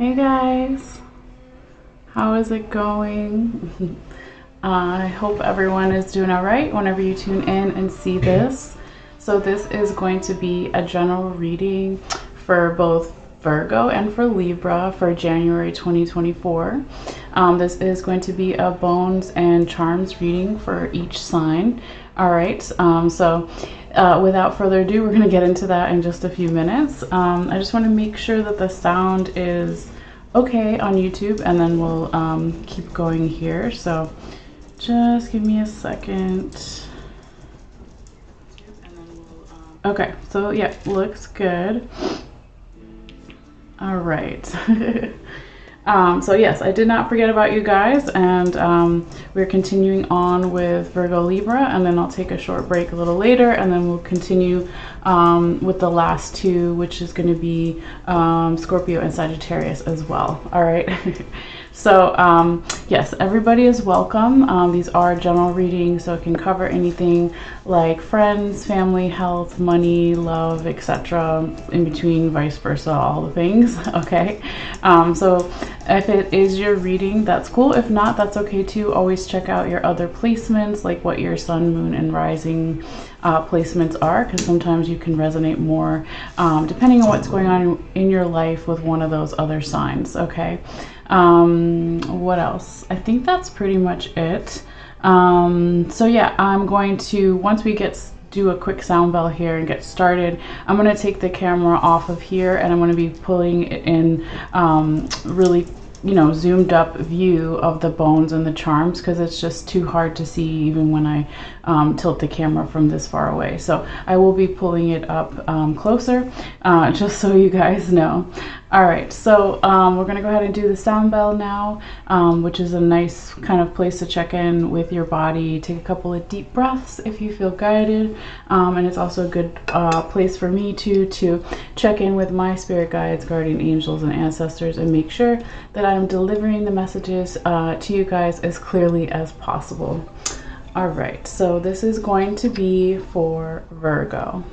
Hey guys, how is it going? I hope everyone is doing all right whenever you tune in and see this. So this is going to be a general reading for both Virgo and for Libra for January 2024. This is going to be a bones and charms reading for each sign. All right, without further ado, we're going to get into that in just a few minutes. I just want to make sure that the sound is okay on YouTube, and then we'll keep going here. So just give me a second. Okay, so yeah, looks good. All right. So yes, I did not forget about you guys, and we're continuing on with Virgo Libra, and then I'll take a short break a little later, and then we'll continue with the last two, which is going to be Scorpio and Sagittarius as well. All right. So yes, everybody is welcome. These are general readings, so it can cover anything like friends, family, health, money, love, etc., in between, vice versa, all the things. Okay. So if it is your reading, that's cool. If not, that's okay too. Always check out your other placements, like what your sun, moon, and rising placements are, because sometimes you can resonate more depending on what's going on in your life with one of those other signs. Okay. What else? I think that's pretty much it. So yeah, I'm going to, once we do a quick sound bell here and get started, I'm going to take the camera off of here, and I'm going to be pulling it in really, zoomed up view of the bones and the charms, because it's just too hard to see even when I tilt the camera from this far away. So I will be pulling it up closer, just so you guys know. All right, so we're gonna go ahead and do the sound bell now, which is a nice kind of place to check in with your body. Take a couple of deep breaths if you feel guided, and it's also a good place for me to check in with my spirit guides, guardian angels, and ancestors, and make sure that I'm delivering the messages to you guys as clearly as possible. All right, so this is going to be for Virgo.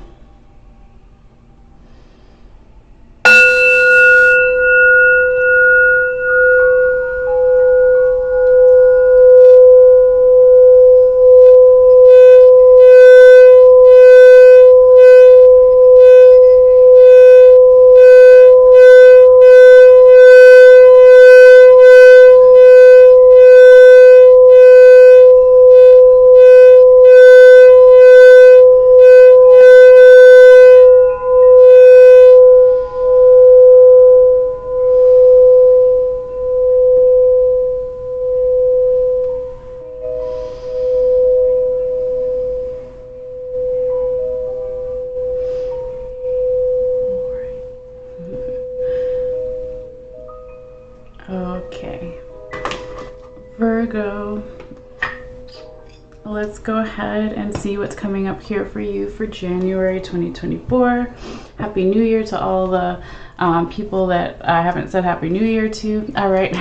Okay, Virgo, let's go ahead and see what's coming up here for you for January 2024. Happy New Year to all the people that I haven't said Happy New Year to. All right.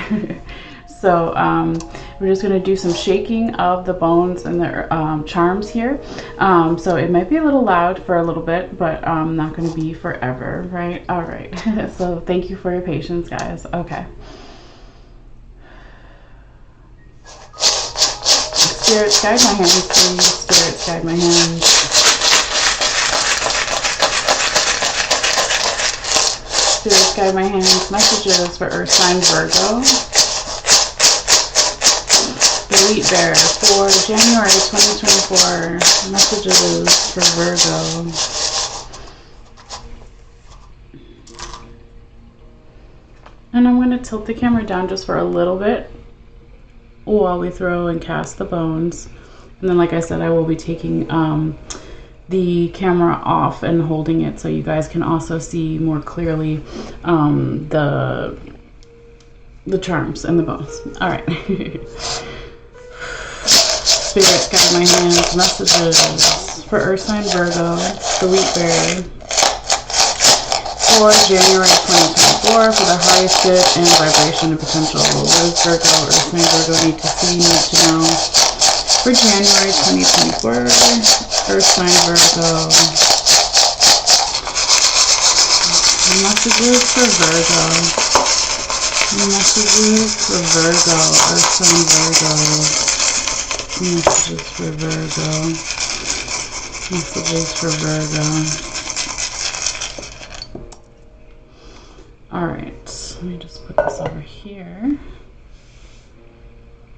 So we're just going to do some shaking of the bones and the charms here. So it might be a little loud for a little bit, but not going to be forever, right? All right. So thank you for your patience, guys. Okay. Spirits, guide my hands, please. Spirits, guide my hands. Spirits, guide my hands. Messages for Earth sign Virgo. The Wheat Bear for January 2024. Messages for Virgo. And I'm going to tilt the camera down just for a little bit while we throw and cast the bones. And then, like I said, I will be taking the camera off and holding it so you guys can also see more clearly the charms and the bones. All right. Spirits, guide my hands. Messages for Earth sign Virgo, the Wheat Bear, for January 2024 for the highest good and vibration and potential. What does Virgo, Earth sign Virgo, need to see, need to know for January 2024? Earth sign Virgo. Messages for Virgo. Messages for Virgo, Earth sign Virgo. Messages for Virgo. Messages for Virgo. Alright, let me just put this over here.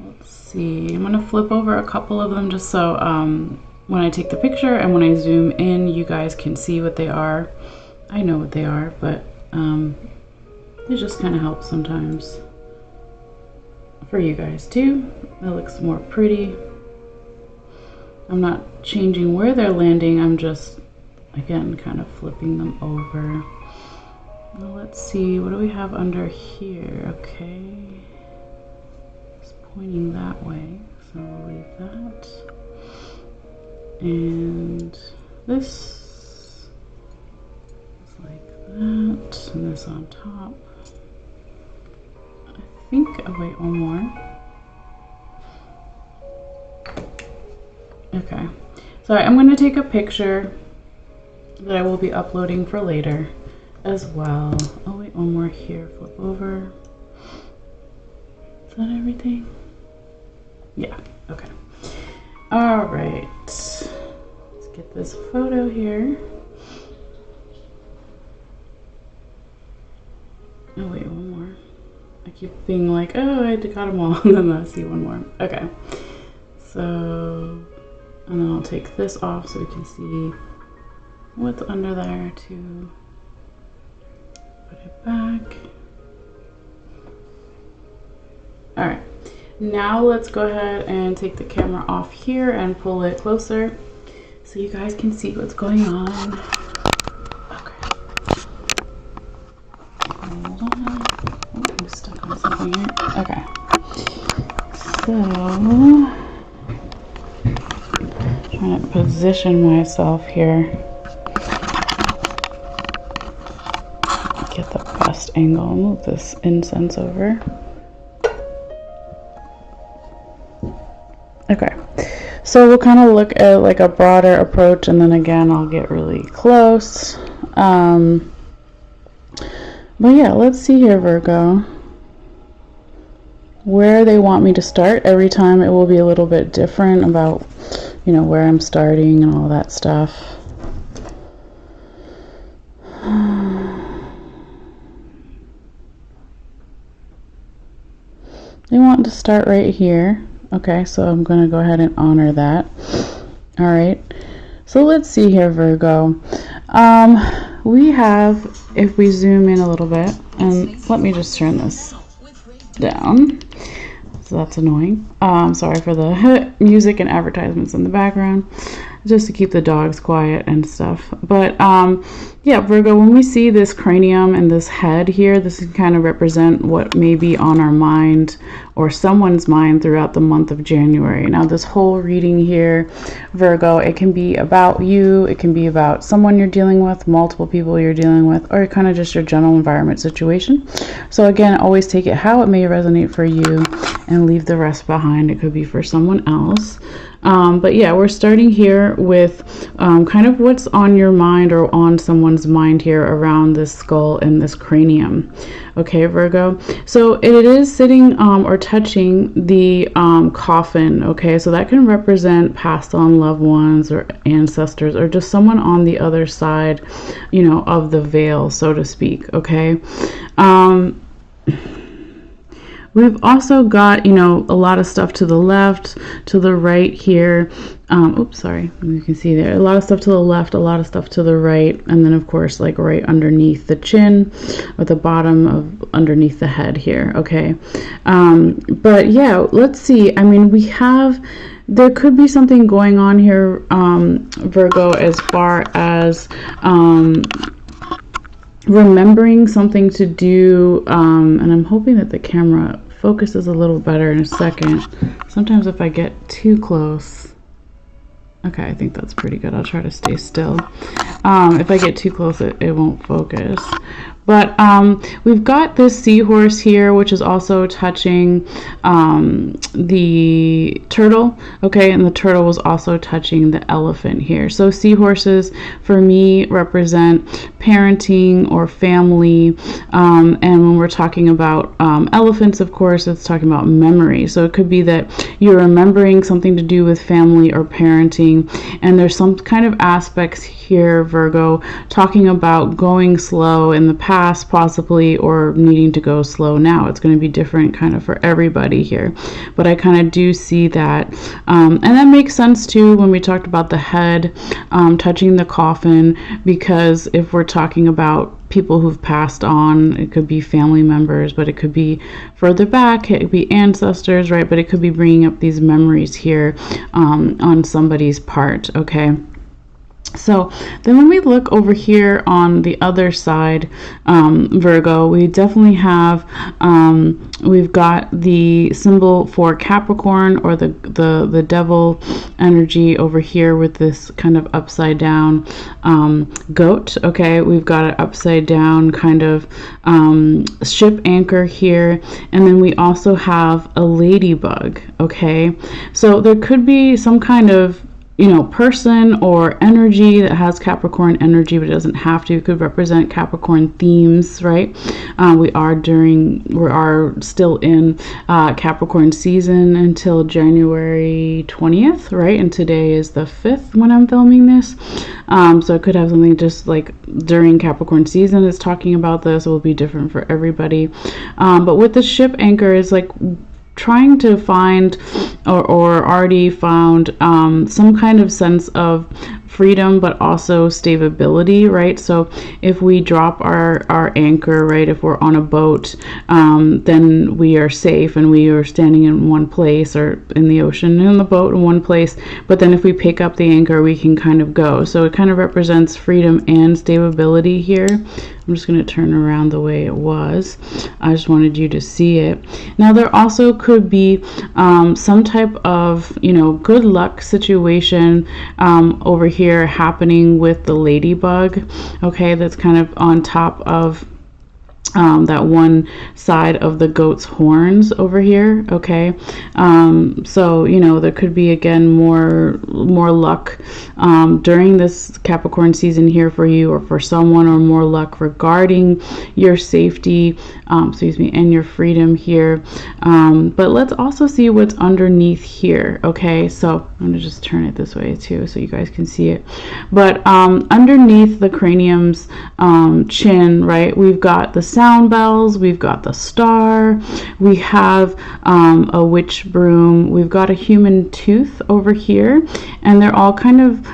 Let's see. I'm going to flip over a couple of them just so when I take the picture and when I zoom in, you guys can see what they are. I know what they are, but it just kind of helps sometimes for you guys too. It looks more pretty. I'm not changing where they're landing. I'm just, again, kind of flipping them over. Now let's see, what do we have under here? Okay. Pointing that way, so we'll leave that. And this is like that, and this on top. I think, oh wait, one more. Okay, so I'm going to take a picture that I will be uploading for later as well. Oh wait, one more here, flip over. Is that everything? Yeah, okay. All right, let's get this photo here. Oh wait, one more. I keep being like, oh, I got them all, and then I see one more. Okay, so, and then I'll take this off so we can see what's under there to put it back. All right. Now let's go ahead and take the camera off here and pull it closer so you guys can see what's going on. Okay. Hold on. Oh, I'm stuck on something here. Okay. So, trying to position myself here. Get the best angle. Move this incense over. Okay, so we'll kind of look at like a broader approach, and then again I'll get really close. But yeah, let's see here, Virgo. Where they want me to start. Every time it will be a little bit different about, you know, where I'm starting and all that stuff. They want to start right here. Okay, so I'm going to go ahead and honor that. All right, so let's see here, Virgo. We have, if we zoom in a little bit, and let me just turn this down. So that's annoying. Sorry for the music and advertisements in the background, just to keep the dogs quiet and stuff. But yeah, Virgo, when we see this cranium and this head here, this can kind of represent what may be on our mind or someone's mind throughout the month of January. Now, this whole reading here, Virgo, it can be about you, it can be about someone you're dealing with, multiple people you're dealing with, or kind of just your general environment situation. So again, always take it how it may resonate for you and leave the rest behind. It could be for someone else. But yeah, we're starting here with kind of what's on your mind or on someone's mind here around this skull and this cranium. Okay, Virgo. So it is sitting or touching the coffin. Okay, so that can represent passed on loved ones or ancestors or just someone on the other side, you know, of the veil, so to speak. Okay. We've also got, you know, a lot of stuff to the left, to the right here. Oops, sorry, you can see there. A lot of stuff to the left, a lot of stuff to the right, and then of course like right underneath the chin or the bottom of underneath the head here. Okay, but yeah, let's see. I mean, we have, there could be something going on here, Virgo, as far as remembering something to do, and I'm hoping that the camera focuses a little better in a second. Sometimes if I get too close, okay, I think that's pretty good. I'll try to stay still. If I get too close, it won't focus. But we've got this seahorse here, which is also touching the turtle, okay, and the turtle was also touching the elephant here. So seahorses for me represent parenting or family, and when we're talking about elephants, of course, it's talking about memory. So it could be that you're remembering something to do with family or parenting, and there's some kind of aspects here, Virgo, talking about going slow in the past possibly, or needing to go slow now. It's going to be different kind of for everybody here, but I kind of do see that, and that makes sense too when we talked about the head touching the coffin, because if we're talking about people who've passed on, it could be family members, but it could be further back, it could be ancestors, right? But it could be bringing up these memories here on somebody's part, okay? So then when we look over here on the other side, Virgo, we definitely have, we've got the symbol for Capricorn, or the devil energy over here with this kind of upside down goat, okay? We've got an upside down kind of ship anchor here, and then we also have a ladybug, okay? So there could be some kind of, you know, person or energy that has Capricorn energy, but it doesn't have to. It could represent Capricorn themes, right? We are still in Capricorn season until January 20th, right? And today is the 5th when I'm filming this. So it could have something just like during Capricorn season is talking about this. It will be different for everybody. But with the ship anchor is like trying to find or already found some kind of sense of freedom, but also stability, right? So if we drop our anchor, right, if we're on a boat, then we are safe and we are standing in one place, or in the ocean in the boat in one place. But then if we pick up the anchor, we can kind of go. So it kind of represents freedom and stability here. I'm just going to turn around the way it was. I just wanted you to see it. Now there also could be some type of, you know, good luck situation over here happening with the ladybug, okay, that's kind of on top of that one side of the goat's horns over here, okay? So, you know, there could be, again, more luck during this Capricorn season here for you or for someone, or more luck regarding your safety, and your freedom here. But let's also see what's underneath here, okay? So I'm gonna just turn it this way too so you guys can see it. But underneath the cranium's chin, right, we've got the sound bells, we've got the star, we have a witch broom, we've got a human tooth over here, and they're all kind of,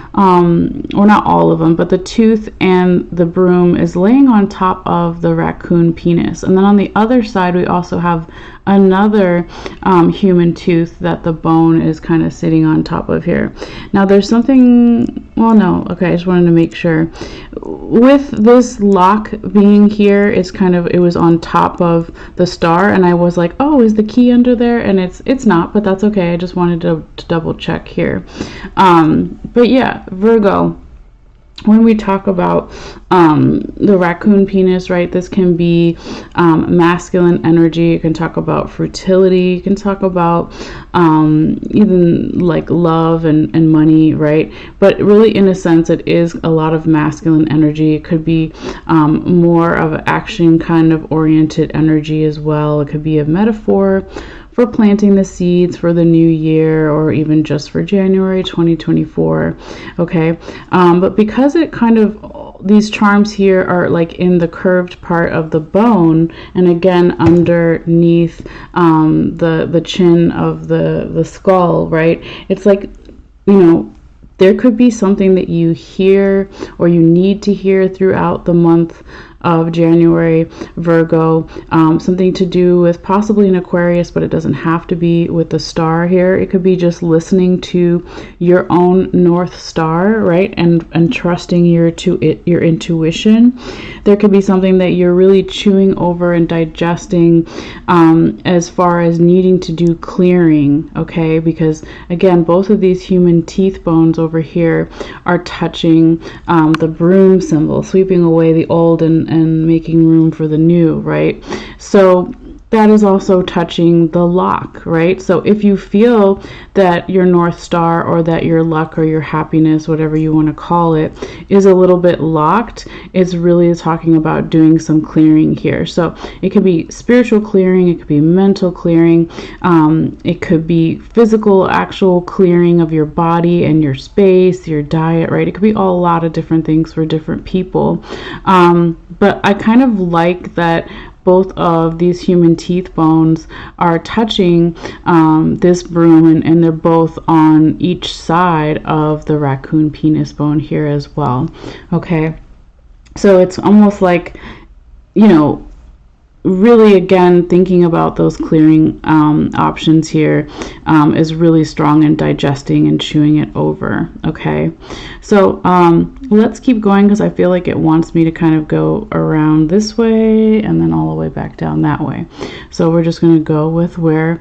or not all of them, but the tooth and the broom is laying on top of the raccoon penis. And then on the other side, we also have another human tooth that the bone is kind of sitting on top of here. Now there's something, well, no, okay, I just wanted to make sure. With this lock being here, it's kind of, it was on top of the star, and I was like, oh, is the key under there? And it's not, but that's okay. I just wanted to double check here. But yeah, Virgo, when we talk about the raccoon penis, right, this can be masculine energy. You can talk about fertility. You can talk about even like love and money, right? But really, in a sense, it is a lot of masculine energy. It could be more of an action kind of oriented energy as well. It could be a metaphor for planting the seeds for the new year, or even just for January 2024, okay? But because it kind of, these charms here are like in the curved part of the bone, and again underneath the chin of the skull, right? It's like, you know, there could be something that you hear or you need to hear throughout the month of January, Virgo, something to do with possibly an Aquarius, but it doesn't have to be with the star here. It could be just listening to your own North Star, right? And trusting your intuition. There could be something that you're really chewing over and digesting as far as needing to do clearing, okay? Because again, both of these human teeth bones over here are touching the broom symbol, sweeping away the old and and making room for the new, right? So that is also touching the lock, right? So if you feel that your North Star or that your luck or your happiness, whatever you want to call it, is a little bit locked, it's really talking about doing some clearing here. So it could be spiritual clearing, it could be mental clearing, it could be physical, actual clearing of your body and your space, your diet, right? It could be a lot of different things for different people. But I kind of like that both of these human teeth bones are touching this broom, and they're both on each side of the raccoon penis bone here as well. Okay, so it's almost like, you know, really again thinking about those clearing options here is really strong in digesting and chewing it over. Okay, so let's keep going, because I feel like it wants me to kind of go around this way and then all the way back down that way. So we're just going to go with where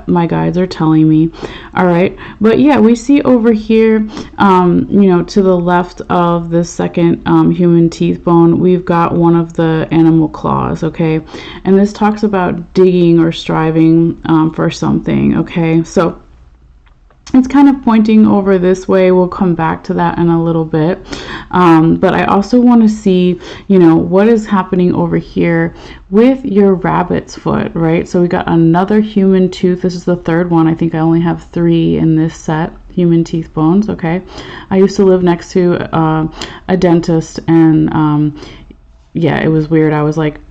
my guides are telling me. All right, but yeah, we see over here, you know, to the left of this second human teeth bone, we've got one of the animal claws. Okay, and this talks about digging or striving for something. Okay, so it's kind of pointing over this way. We'll come back to that in a little bit. But I also want to see, you know, what is happening over here with your rabbit's foot, right? So we got another human tooth. This is the third one. I think I only have 3 in this set, human teeth bones. Okay, I used to live next to a dentist, and yeah, it was weird. I was like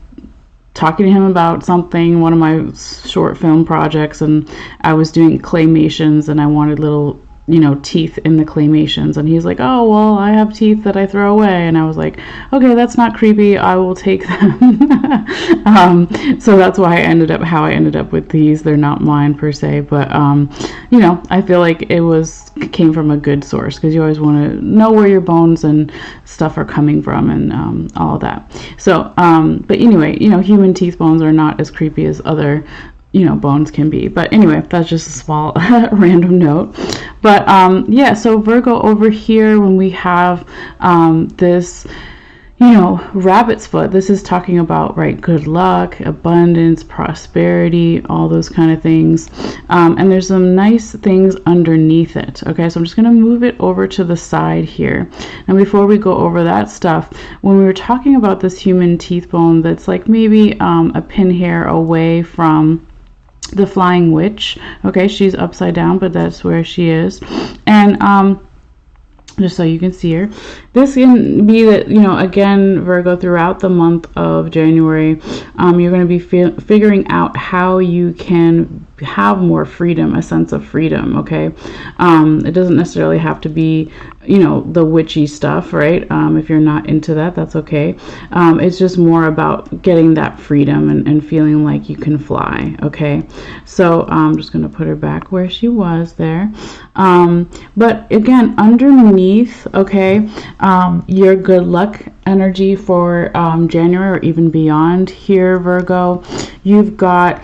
talking to him about something, one of my short film projects, and I was doing claymations, and I wanted little, you know, teeth in the claymations, and he's like, oh, well, I have teeth that I throw away. And I was like, okay, that's not creepy, I will take them. So that's why I ended up how I ended up with these. They're not mine per se, but you know, I feel like it came from a good source, because you always want to know where your bones and stuff are coming from, and all of that. So but anyway, you know, human teeth bones are not as creepy as other, you know, bones can be. But anyway, that's just a small random note. But yeah, so Virgo over here, when we have this, you know, rabbit's foot, this is talking about, right, good luck, abundance, prosperity, all those kind of things. And there's some nice things underneath it. Okay, so I'm just going to move it over to the side here. And before we go over that stuff, when we were talking about this human teeth bone that's like maybe a pin hair away from the flying witch, okay, she's upside down, but that's where she is. And just so you can see her, this can be that, you know, again, Virgo, throughout the month of January, you're going to be figuring out how you can have more freedom, a sense of freedom. Okay, it doesn't necessarily have to be, you know, the witchy stuff, right? If you're not into that, that's okay. It's just more about getting that freedom and feeling like you can fly. Okay, so I'm just going to put her back where she was there. But again, underneath, okay, your good luck energy for January or even beyond here, Virgo, you've got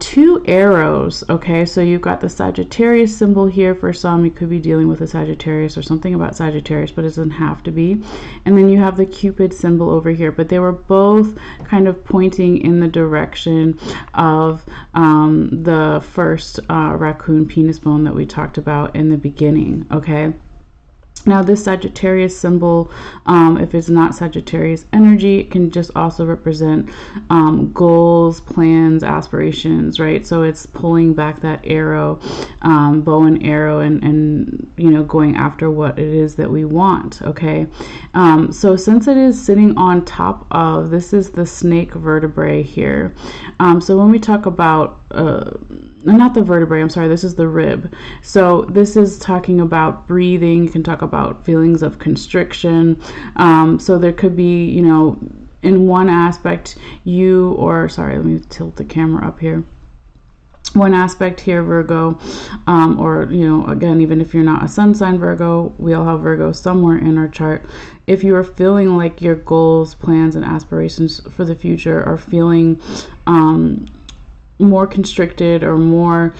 2 arrows. Okay, so you've got the Sagittarius symbol here. For some, you could be dealing with a Sagittarius or something about Sagittarius, but it doesn't have to be. And then you have the Cupid symbol over here, but they were both kind of pointing in the direction of the first raccoon penis bone that we talked about in the beginning. Okay, now this Sagittarius symbol, if it's not Sagittarius energy, it can just also represent goals, plans, aspirations, right? So it's pulling back that arrow, bow and arrow, and you know, going after what it is that we want. Okay, so since it is sitting on top of, this is the snake vertebrae here. So when we talk about not the vertebrae, I'm sorry, this is the rib. So this is talking about breathing. You can talk about feelings of constriction. So there could be, you know, in one aspect let me tilt the camera up here. One aspect here, Virgo, or, you know, again, even if you're not a sun sign Virgo, we all have Virgo somewhere in our chart. If you are feeling like your goals, plans, and aspirations for the future are feeling more constricted or more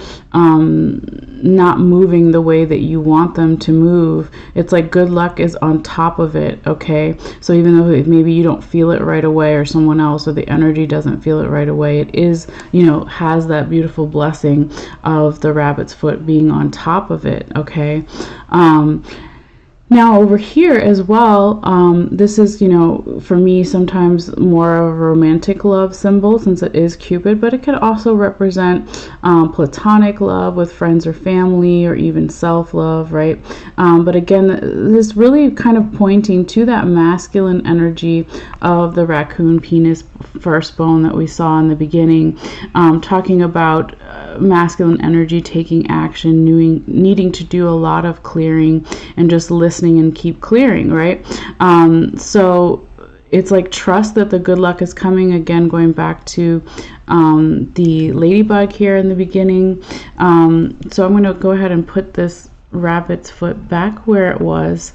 not moving the way that you want them to move. It's like good luck is on top of it, okay? So even though maybe you don't feel it right away, or someone else or the energy doesn't feel it right away, it is, you know, has that beautiful blessing of the rabbit's foot being on top of it, okay? Now over here as well, this is, you know, for me sometimes more of a romantic love symbol since it is Cupid, but it could also represent platonic love with friends or family, or even self-love, right? But again, this really kind of pointing to that masculine energy of the raccoon penis first bone that we saw in the beginning, talking about masculine energy taking action, needing to do a lot of clearing and just listening and keep clearing, right? So it's like trust that the good luck is coming. Again, going back to the ladybug here in the beginning. So I'm going to go ahead and put this rabbit's foot back where it was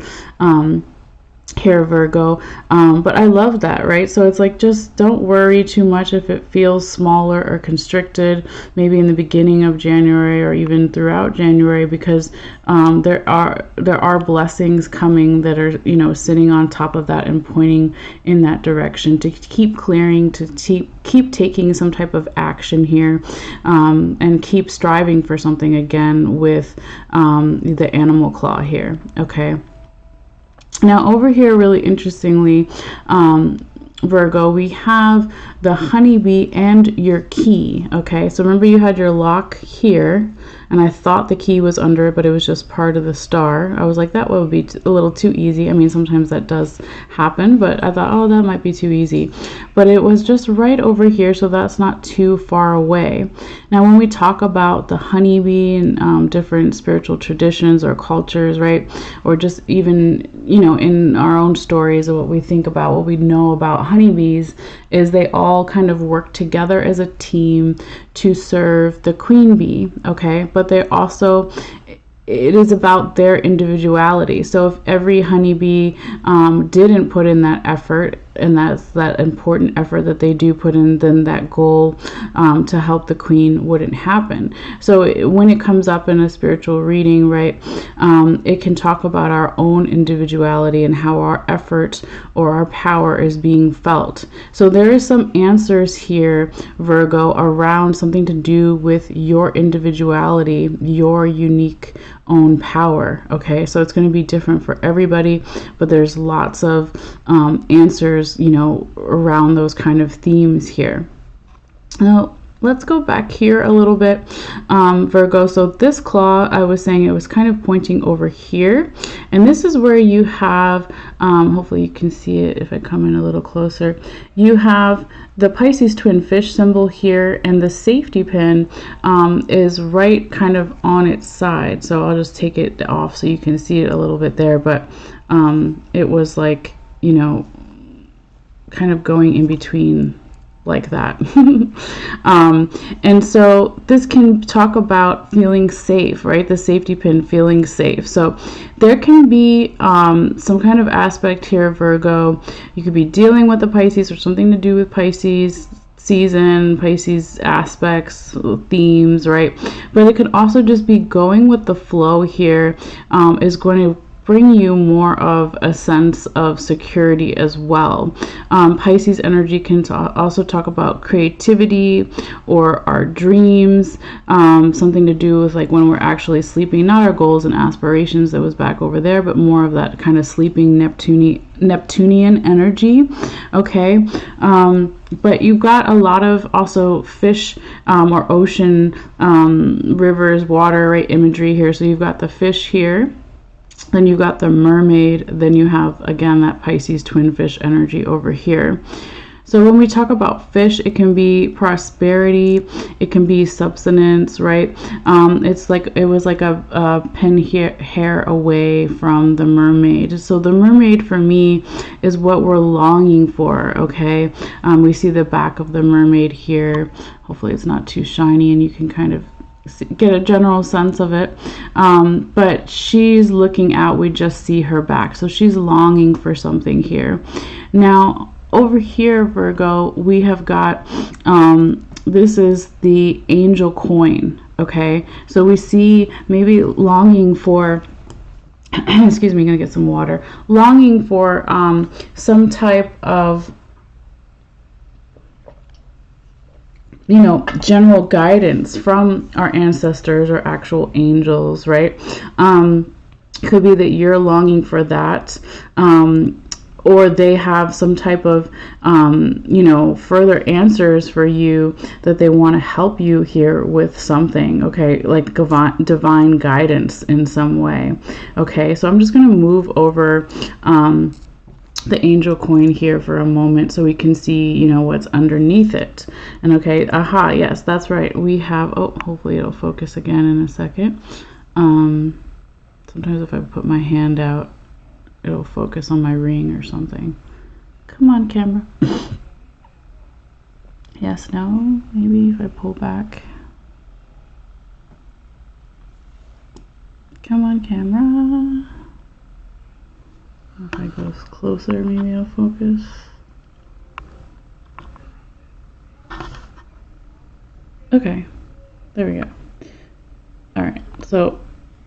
here, Virgo. But I love that, right? So it's like, just don't worry too much if it feels smaller or constricted, maybe in the beginning of January or even throughout January, because there are blessings coming that are, you know, sitting on top of that and pointing in that direction to keep clearing, to keep taking some type of action here, and keep striving for something again with the animal claw here, okay? Now over here, really interestingly, Virgo, we have the honeybee and your key, okay? So remember you had your lock here, and I thought the key was under it, but it was just part of the star. I was like, that would be a little too easy. I mean, sometimes that does happen, but I thought, oh, that might be too easy. But it was just right over here, so that's not too far away. Now, when we talk about the honeybee and different spiritual traditions or cultures, right, or just even, you know, in our own stories of what we think about, what we know about honeybees, is they all kind of work together as a team to serve the queen bee, okay? But they also, it is about their individuality. So if every honeybee didn't put in that effort, and that's that important effort that they do put in, then that goal to help the queen wouldn't happen. So when it comes up in a spiritual reading, right, it can talk about our own individuality and how our effort or our power is being felt. So there is some answers here, Virgo, around something to do with your individuality, your unique own power, okay? So it's going to be different for everybody, but there's lots of answers, you know, around those kind of themes here. Now let's go back here a little bit, Virgo. So this claw, I was saying it was kind of pointing over here, and this is where you have, hopefully you can see it if I come in a little closer, you have the Pisces twin fish symbol here, and the safety pin is right kind of on its side. So I'll just take it off so you can see it a little bit there, but it was like, you know, kind of going in between like that. And so this can talk about feeling safe, right? The safety pin, feeling safe. So there can be some kind of aspect here, Virgo. You could be dealing with the Pisces or something to do with Pisces season, Pisces aspects, themes, right? But it could also just be going with the flow here, is going to bring you more of a sense of security as well. Pisces energy can also talk about creativity or our dreams, something to do with like when we're actually sleeping, not our goals and aspirations that was back over there, but more of that kind of sleeping Neptunian energy, okay? But you've got a lot of also fish or ocean, rivers, water, right, imagery here. So you've got the fish here, then you've got the mermaid, then you have again that Pisces twin fish energy over here. So when we talk about fish, it can be prosperity, it can be substance, right? It's like, it was like a pin hair away from the mermaid. So the mermaid for me is what we're longing for, okay? We see the back of the mermaid here. Hopefully it's not too shiny and you can kind of get a general sense of it, but she's looking out, we just see her back, so she's longing for something here. Now over here, Virgo, we have got this is the angel coin. Okay, so we see maybe longing for excuse me, I'm gonna get some water. Longing for some type of, you know, general guidance from our ancestors or actual angels, right? Could be that you're longing for that, or they have some type of, you know, further answers for you that they want to help you here with something, okay, like divine guidance in some way. Okay, so I'm just going to move over the angel coin here for a moment so we can see, you know, what's underneath it. And okay, aha, yes, that's right. We have, oh, hopefully it'll focus again in a second. Sometimes if I put my hand out, it'll focus on my ring or something. Come on, camera. Yes, no, maybe if I pull back. Come on, camera. If I go closer, maybe it'll focus. Okay, there we go. All right, so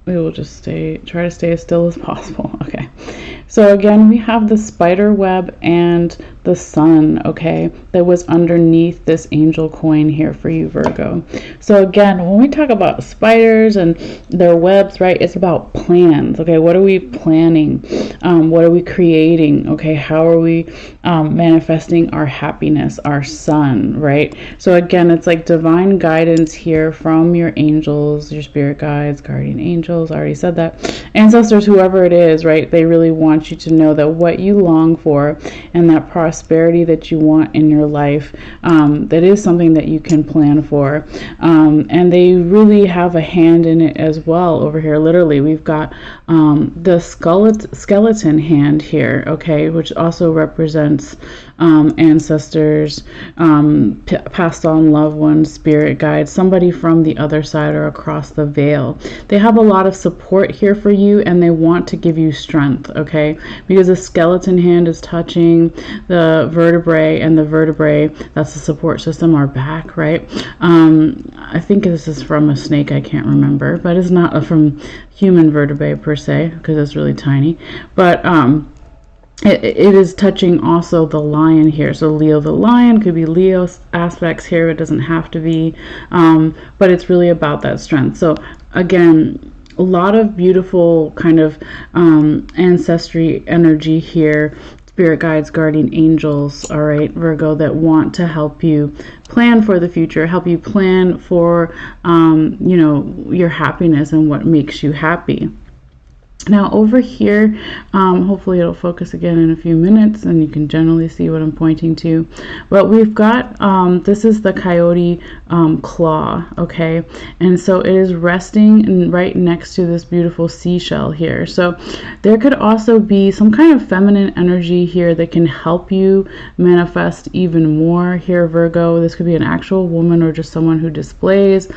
we will just try to stay as still as possible. Okay, so again, we have the spider web and the sun, okay, that was underneath this angel coin here for you, Virgo. So again, when we talk about spiders and their webs, right, it's about plans. Okay, what are we planning? What are we creating? Okay, how are we manifesting our happiness, our sun, right? So again, it's like divine guidance here from your angels, your spirit guides, guardian angels. I already said that. Ancestors, whoever it is, right? They really want you to know that what you long for and that prosperity that you want in your life, that is something that you can plan for. And they really have a hand in it as well over here. Literally, we've got the skeleton hand here, okay, which also represents ancestors, passed on loved ones, spirit guides, somebody from the other side or across the veil. They have a lot of support here for you, and they want to give you strength, okay, because the skeleton hand is touching the vertebrae, and the vertebrae, that's the support system, our back, right? I think this is from a snake, I can't remember, but it's not from human vertebrae per se, because it's really tiny, but it is touching also the lion here. So Leo the lion, could be Leo aspects here, it doesn't have to be, but it's really about that strength. So again, a lot of beautiful kind of ancestry energy here, spirit guides, guardian angels, all right, Virgo, that want to help you plan for the future, help you plan for, you know, your happiness and what makes you happy. Now over here, hopefully it'll focus again in a few minutes and you can generally see what I'm pointing to. But we've got, this is the coyote claw, okay? And so it is resting right next to this beautiful seashell here. So there could also be some kind of feminine energy here that can help you manifest even more here, Virgo. This could be an actual woman or just someone who displays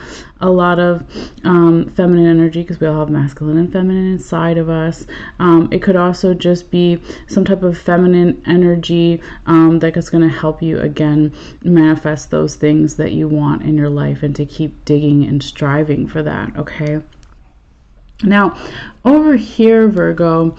a lot of feminine energy, because we all have masculine and feminine inside of us. It could also just be some type of feminine energy that is going to help you again manifest those things that you want in your life and to keep digging and striving for that, okay? Now over here, Virgo,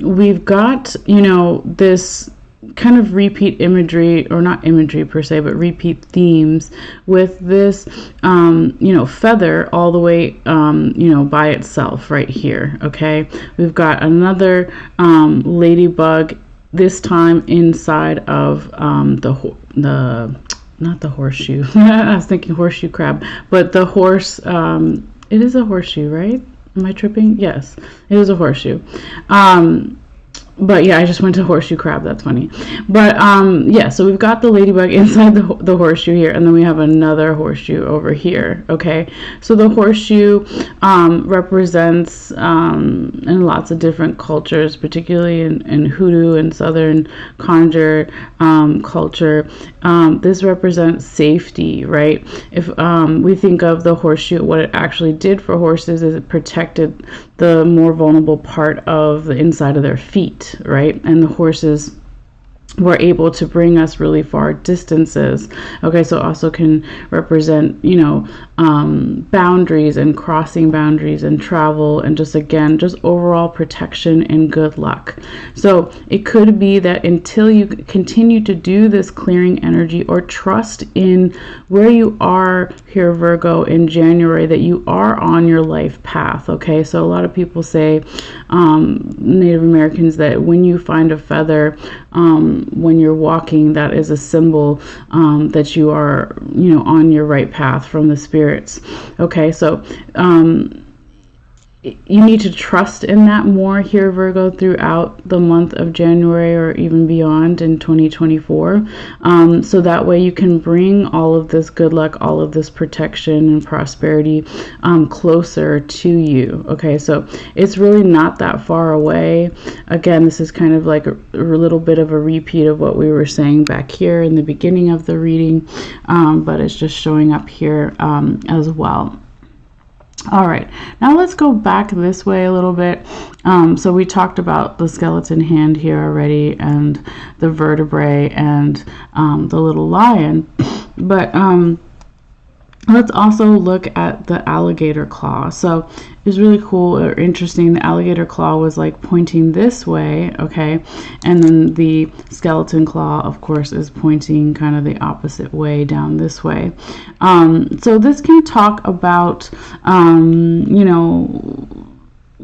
we've got, you know, this kind of repeat imagery, or not imagery per se, but repeat themes with this, you know, feather all the way, you know, by itself right here, okay? We've got another ladybug, this time inside of not the horseshoe. I was thinking horseshoe crab, but the horse, it is a horseshoe, right? Am I tripping? Yes, it is a horseshoe. But yeah, I just went to horseshoe crab. That's funny. But yeah, so we've got the ladybug inside the horseshoe here, and then we have another horseshoe over here. Okay, so the horseshoe represents in lots of different cultures, particularly in Hoodoo and Southern conjure culture. This represents safety, right? If we think of the horseshoe, what it actually did for horses is it protected the more vulnerable part of the inside of their feet, right? And the horses were able to bring us really far distances. Okay, so also can represent, you know, boundaries and crossing boundaries and travel, and just again, just overall protection and good luck. So it could be that until you continue to do this clearing energy, or trust in where you are here, Virgo, in January, that you are on your life path. Okay, so a lot of people say, Native Americans, that when you find a feather, when you're walking, that is a symbol that you are, you know, on your right path from the spirits. Okay, so you need to trust in that more here, Virgo, throughout the month of January, or even beyond in 2024. So that way you can bring all of this good luck, all of this protection and prosperity closer to you. Okay, so it's really not that far away. Again, this is kind of like a little bit of a repeat of what we were saying back here in the beginning of the reading, but it's just showing up here as well. All right, now let's go back this way a little bit. So we talked about the skeleton hand here already, and the vertebrae, and the little lion, but let's also look at the alligator claw. So it was really cool or interesting. The alligator claw was like pointing this way, okay? And then the skeleton claw, of course, is pointing kind of the opposite way, down this way. So this can talk about, you know,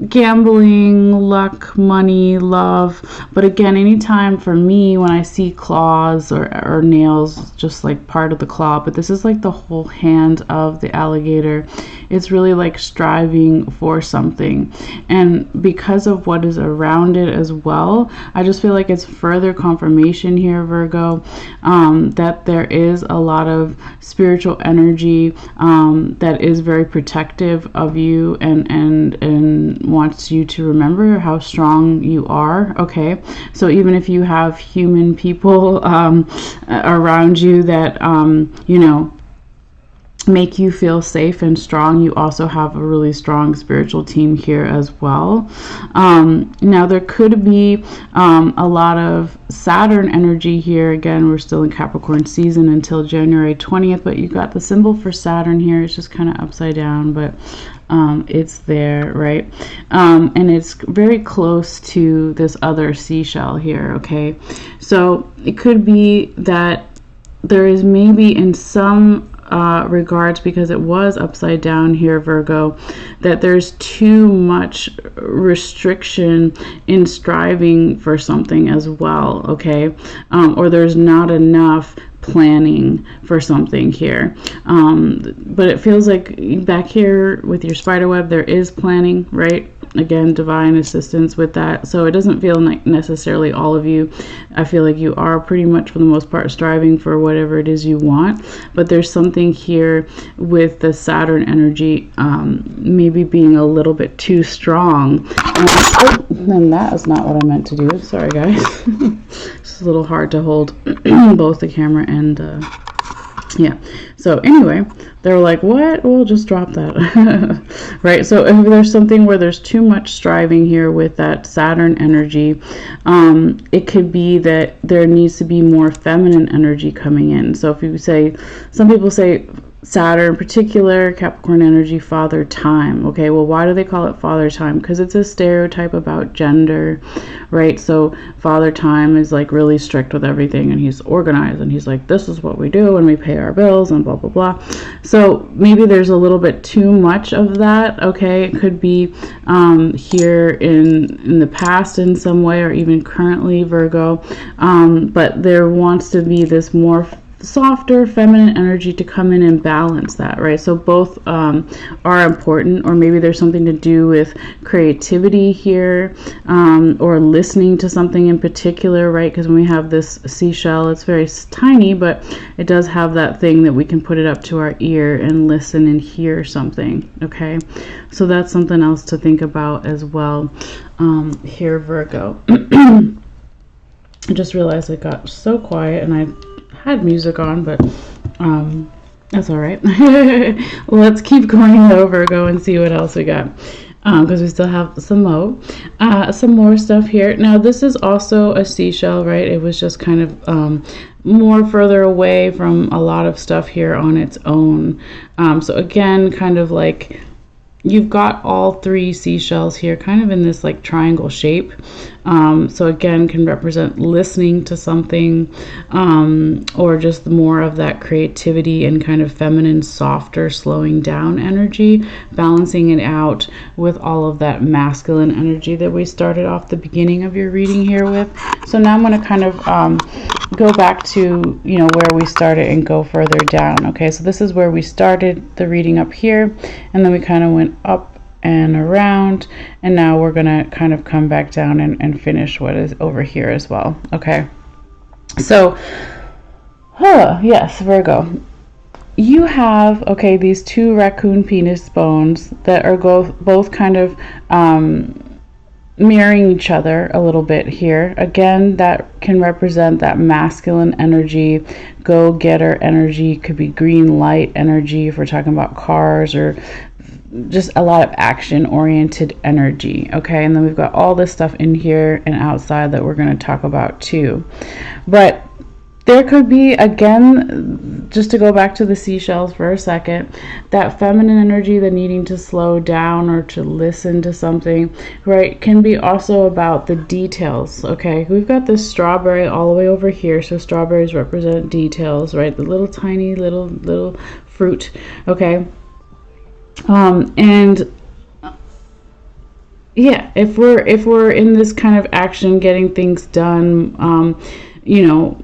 gambling, luck, money, love. But again, anytime for me when I see claws or nails, just like part of the claw, but this is like the whole hand of the alligator, it's really like striving for something. And because of what is around it as well, I just feel like it's further confirmation here, Virgo, that there is a lot of spiritual energy that is very protective of you, and wants you to remember how strong you are. Okay, so even if you have human people around you that you know, make you feel safe and strong, you also have a really strong spiritual team here as well. Now there could be a lot of Saturn energy here. Again, we're still in Capricorn season until January 20th, but you got the symbol for Saturn here. It's just kind of upside down, but it's there, right? And it's very close to this other seashell here. Okay, so it could be that there is maybe in some regards, because it was upside down here, Virgo, that there's too much restriction in striving for something as well. Okay, or there's not enough planning for something here, but it feels like back here with your spider web there is planning, right? Again, divine assistance with that. So it doesn't feel like necessarily all of you. I feel like you are pretty much for the most part striving for whatever it is you want, but there's something here with the Saturn energy maybe being a little bit too strong. And that is not what I meant to do. Sorry guys. It's a little hard to hold both the camera and yeah. So anyway, they're like, what? We'll just drop that. Right? So if there's something where there's too much striving here with that Saturn energy, it could be that there needs to be more feminine energy coming in. So if you say, some people say Saturn in particular, Capricorn energy, father time. Okay, well, why do they call it father time? Because it's a stereotype about gender, right? So father time is like really strict with everything, and he's organized, and he's like, this is what we do when we pay our bills and blah blah blah. So maybe there's a little bit too much of that. Okay, it could be here in the past in some way, or even currently, Virgo, but there wants to be this more softer feminine energy to come in and balance that, right? So both are important, or maybe there's something to do with creativity here, or listening to something in particular, right? Because when we have this seashell, it's very tiny, but it does have that thing that we can put it up to our ear and listen and hear something. Okay, so that's something else to think about as well here, Virgo. I just realized it got so quiet, and I had music on, but that's all right. Let's keep going though, Virgo, and see what else we got. because we still have some more stuff here. Now this is also a seashell, right? It was just kind of more further away from a lot of stuff here on its own. So again, kind of like you've got all three seashells here kind of in this like triangle shape. So again, can represent listening to something, or just more of that creativity and kind of feminine, softer, slowing down energy, balancing it out with all of that masculine energy that we started off the beginning of your reading here with. So now I'm going to kind of go back to, you know, where we started and go further down. Okay, so this is where we started the reading up here, and then we kind of went up and around, and now we're gonna kind of come back down and finish what is over here as well. Okay, so yes, Virgo, you have, okay, these two raccoon penis bones that are both kind of mirroring each other a little bit here. Again, that can represent that masculine energy, go-getter energy, could be green light energy if we're talking about cars, or just a lot of action-oriented energy. Okay, and then we've got all this stuff in here and outside that we're going to talk about too. But there could be, again, just to go back to the seashells for a second, that feminine energy, the needing to slow down or to listen to something, right, can be also about the details. Okay, we've got this strawberry all the way over here, so strawberries represent details, right, the little tiny little fruit. Okay, and yeah, if we're in this kind of action, getting things done, you know,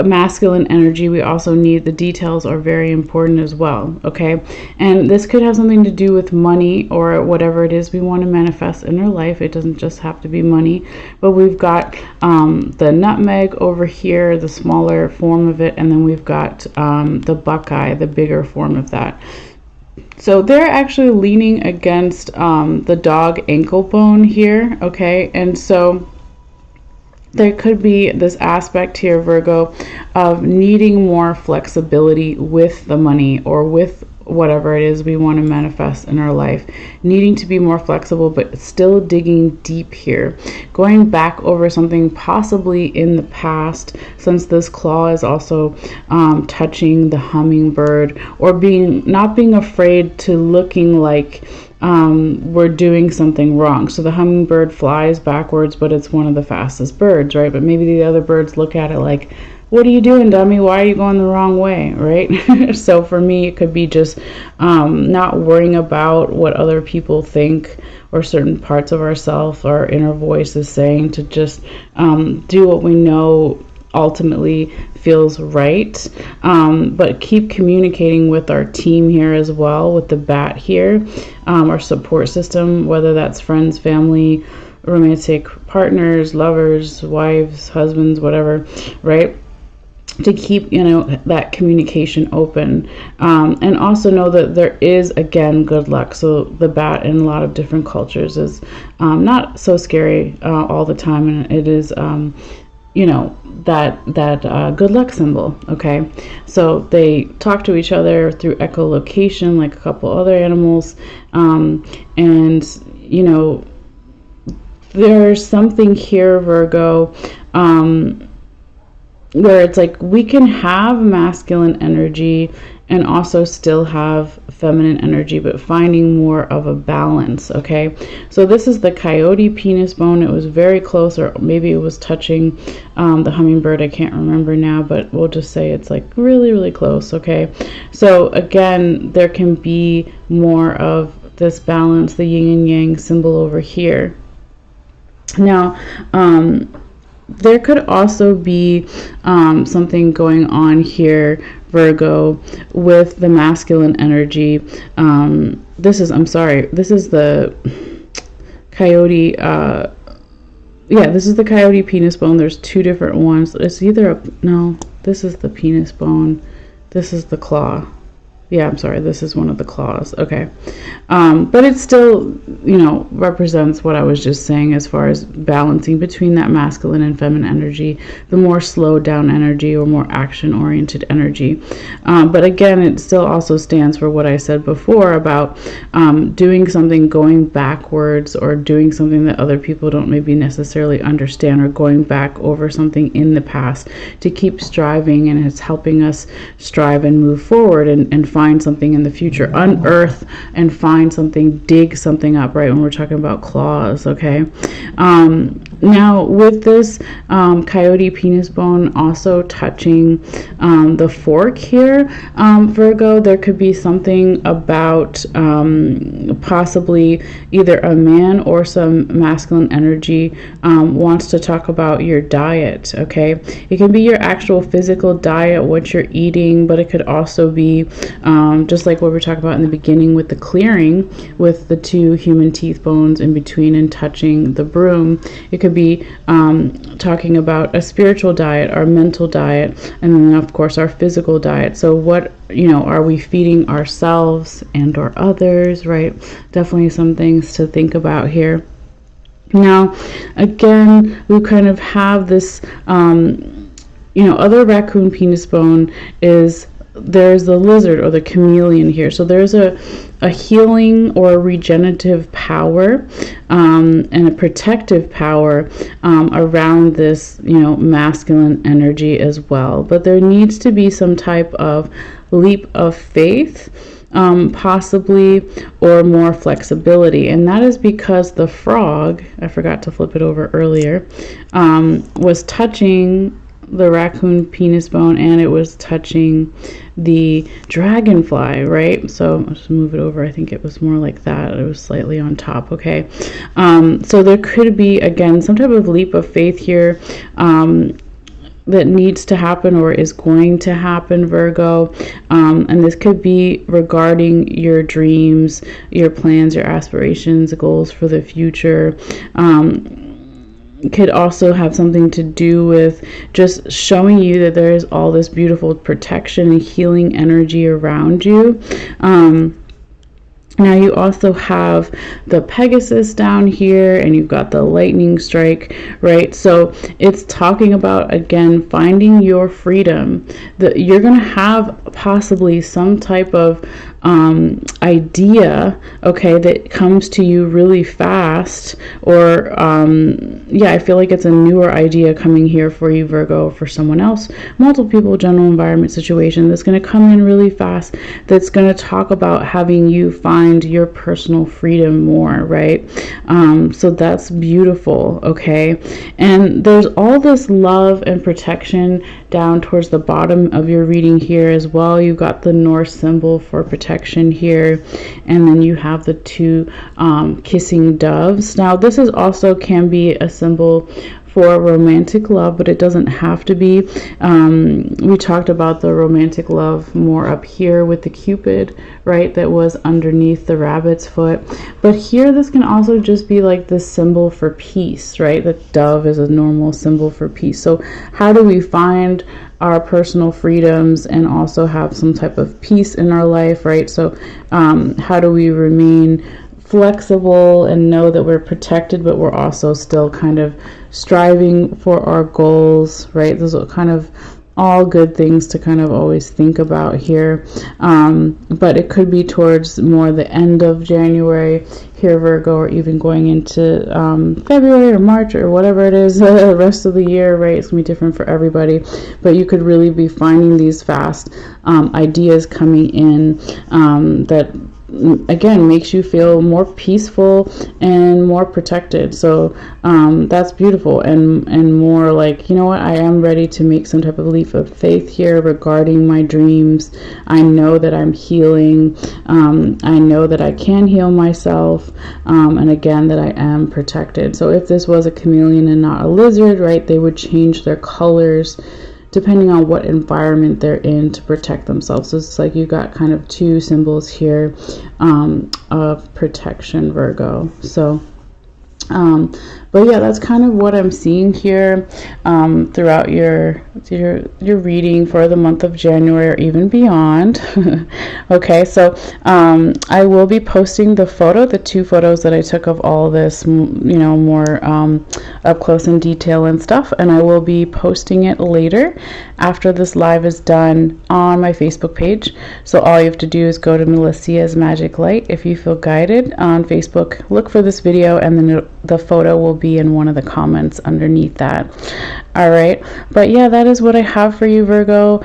masculine energy, we also need the details are very important as well. Okay, and this could have something to do with money or whatever it is we want to manifest in our life. It doesn't just have to be money, but we've got the nutmeg over here, the smaller form of it, and then we've got the buckeye, the bigger form of that. So they're actually leaning against the dog ankle bone here. Okay, and so there could be this aspect here, Virgo, of needing more flexibility with the money or with whatever it is we want to manifest in our life, needing to be more flexible, but still digging deep here, going back over something possibly in the past, since this claw is also touching the hummingbird, or not being afraid to looking like we're doing something wrong. So the hummingbird flies backwards, but it's one of the fastest birds, right? But maybe the other birds look at it like, what are you doing, dummy? Why are you going the wrong way, right? So for me, it could be just not worrying about what other people think or certain parts of ourselves, our inner voice is saying, to just do what we know ultimately feels right, but keep communicating with our team here as well, with the bat here, our support system, whether that's friends, family, romantic partners, lovers, wives, husbands, whatever, right? To keep, you know, that communication open, and also know that there is, again, good luck. So the bat in a lot of different cultures is not so scary all the time, and it is you know, that good luck symbol. Okay, so they talk to each other through echolocation like a couple other animals, and you know, there's something here, Virgo, where it's like we can have masculine energy and also still have feminine energy, but finding more of a balance. Okay, so this is the coyote penis bone. It was very close, or maybe it was touching the hummingbird. I can't remember now, but we'll just say it's like really close. Okay, so again, there can be more of this balance, the yin and yang symbol over here. Now there could also be something going on here, Virgo, with the masculine energy. This is the coyote, yeah, this is the coyote penis bone. There's two different ones. It's either no, this is the penis bone, this is the claw. Yeah, I'm sorry, this is one of the claws. Okay. But it still, represents what I was just saying as far as balancing between that masculine and feminine energy, the more slowed down energy or more action oriented energy. But again, it still also stands for what I said before about doing something, going backwards, or doing something that other people don't maybe necessarily understand, or going back over something in the past to keep striving, and it's helping us strive and move forward and find something in the future, unearth and find something, dig something up, right? When we're talking about claws, okay? Now with this coyote penis bone also touching the fork here, Virgo, there could be something about possibly either a man or some masculine energy wants to talk about your diet, okay? It can be your actual physical diet, what you're eating, but it could also be just like what we were talking about in the beginning with the clearing, with the two human teeth bones in between and touching the broom. It could be talking about a spiritual diet, our mental diet, and then of course our physical diet. So what, are we feeding ourselves and or others, right? Definitely some things to think about here. Now, again, we kind of have this, other raccoon penis bone is there's the lizard or the chameleon here. So there's a healing or a regenerative power and a protective power around this, masculine energy as well. But there needs to be some type of leap of faith, possibly, or more flexibility. And that is because the frog, I forgot to flip it over earlier, was touching the raccoon penis bone, and it was touching the dragonfly, right? So I'll just move it over. I think it was more like that. It was slightly on top, okay? So there could be, again, some type of leap of faith here that needs to happen or is going to happen, Virgo. And this could be regarding your dreams, your plans, your aspirations, goals for the future. Could also have something to do with just showing you that there is all this beautiful protection and healing energy around you. Now you also have the Pegasus down here, and you've got the lightning strike, right? So it's talking about, again, finding your freedom. That you're going to have possibly some type of idea, okay, that comes to you really fast, or yeah, I feel like it's a newer idea coming here for you, Virgo, for someone else, multiple people, general environment situation that's going to come in really fast, that's going to talk about having you find your personal freedom more, right? So that's beautiful, okay? And there's all this love and protection down towards the bottom of your reading here as well. You've got the Norse symbol for protection here, and then you have the two kissing doves. Now this is also can be a symbol for romantic love, but it doesn't have to be. We talked about the romantic love more up here with the Cupid, right, that was underneath the rabbit's foot. But here this can also just be like the symbol for peace, right? The dove is a normal symbol for peace. So how do we find our personal freedoms and also have some type of peace in our life, right? So how do we remain flexible and know that we're protected, but we're also still kind of striving for our goals, right? Those are kind of all good things to kind of always think about here. But it could be towards more the end of January here, Virgo, or even going into February or March or whatever it is, the rest of the year, right? It's gonna be different for everybody, but you could really be finding these fast ideas coming in that again makes you feel more peaceful and more protected. So that's beautiful, and more like, you know what, I am ready to make some type of leap of faith here regarding my dreams. I know that I'm healing. I know that I can heal myself, and again that I am protected. So if this was a chameleon and not a lizard, right, they would change their colors depending on what environment they're in to protect themselves. So it's like you got kind of two symbols here of protection, Virgo. So But yeah, that's kind of what I'm seeing here throughout your reading for the month of January or even beyond. Okay, so I will be posting the 2 photos that I took of all this, you know, more up close in detail and stuff, and I will be posting it later after this live is done on my Facebook page. So all you have to do is go to Malessea's Magic Light if you feel guided on Facebook. Look for this video, and then the photo will be in one of the comments underneath that. All right, but yeah, that is what I have for you, Virgo.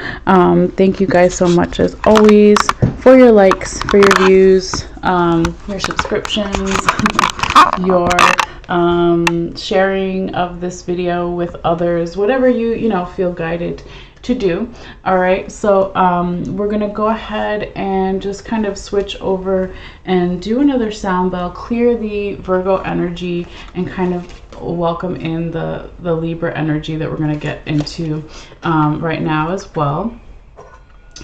Thank you guys so much as always for your likes, for your views, your subscriptions, your sharing of this video with others, whatever you know feel guided to do. All right, so we're gonna go ahead and just kind of switch over and do another sound bell, clear the Virgo energy, and kind of welcome in the Libra energy that we're gonna get into right now as well.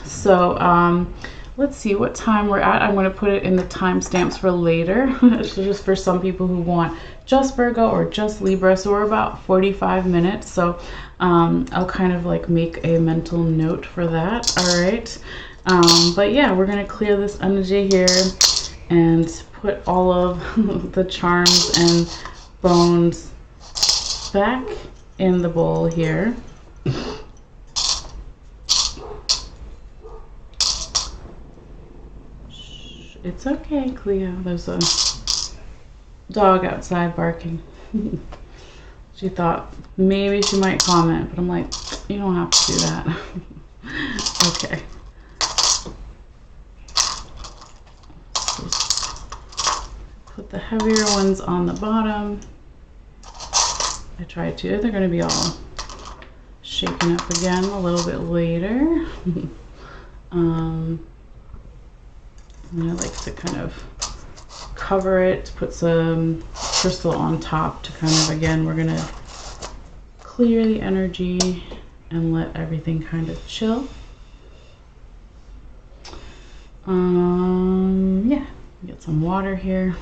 So let's see what time we're at. I'm going to put it in the timestamps for later. So just for some people who want just Virgo or just Libra. So we're about 45 minutes. So I'll kind of like make a mental note for that. All right. But yeah, we're going to clear this energy here and put all of the charms and bones back in the bowl here. It's okay, Cleo. There's a dog outside barking. She thought maybe she might comment, but I'm like, you don't have to do that. Okay. Just put the heavier ones on the bottom. I tried to. They're going to be all shaken up again a little bit later. And I like to kind of cover it, put some crystal on top to kind of, again, we're going to clear the energy and let everything kind of chill. Yeah, get some water here.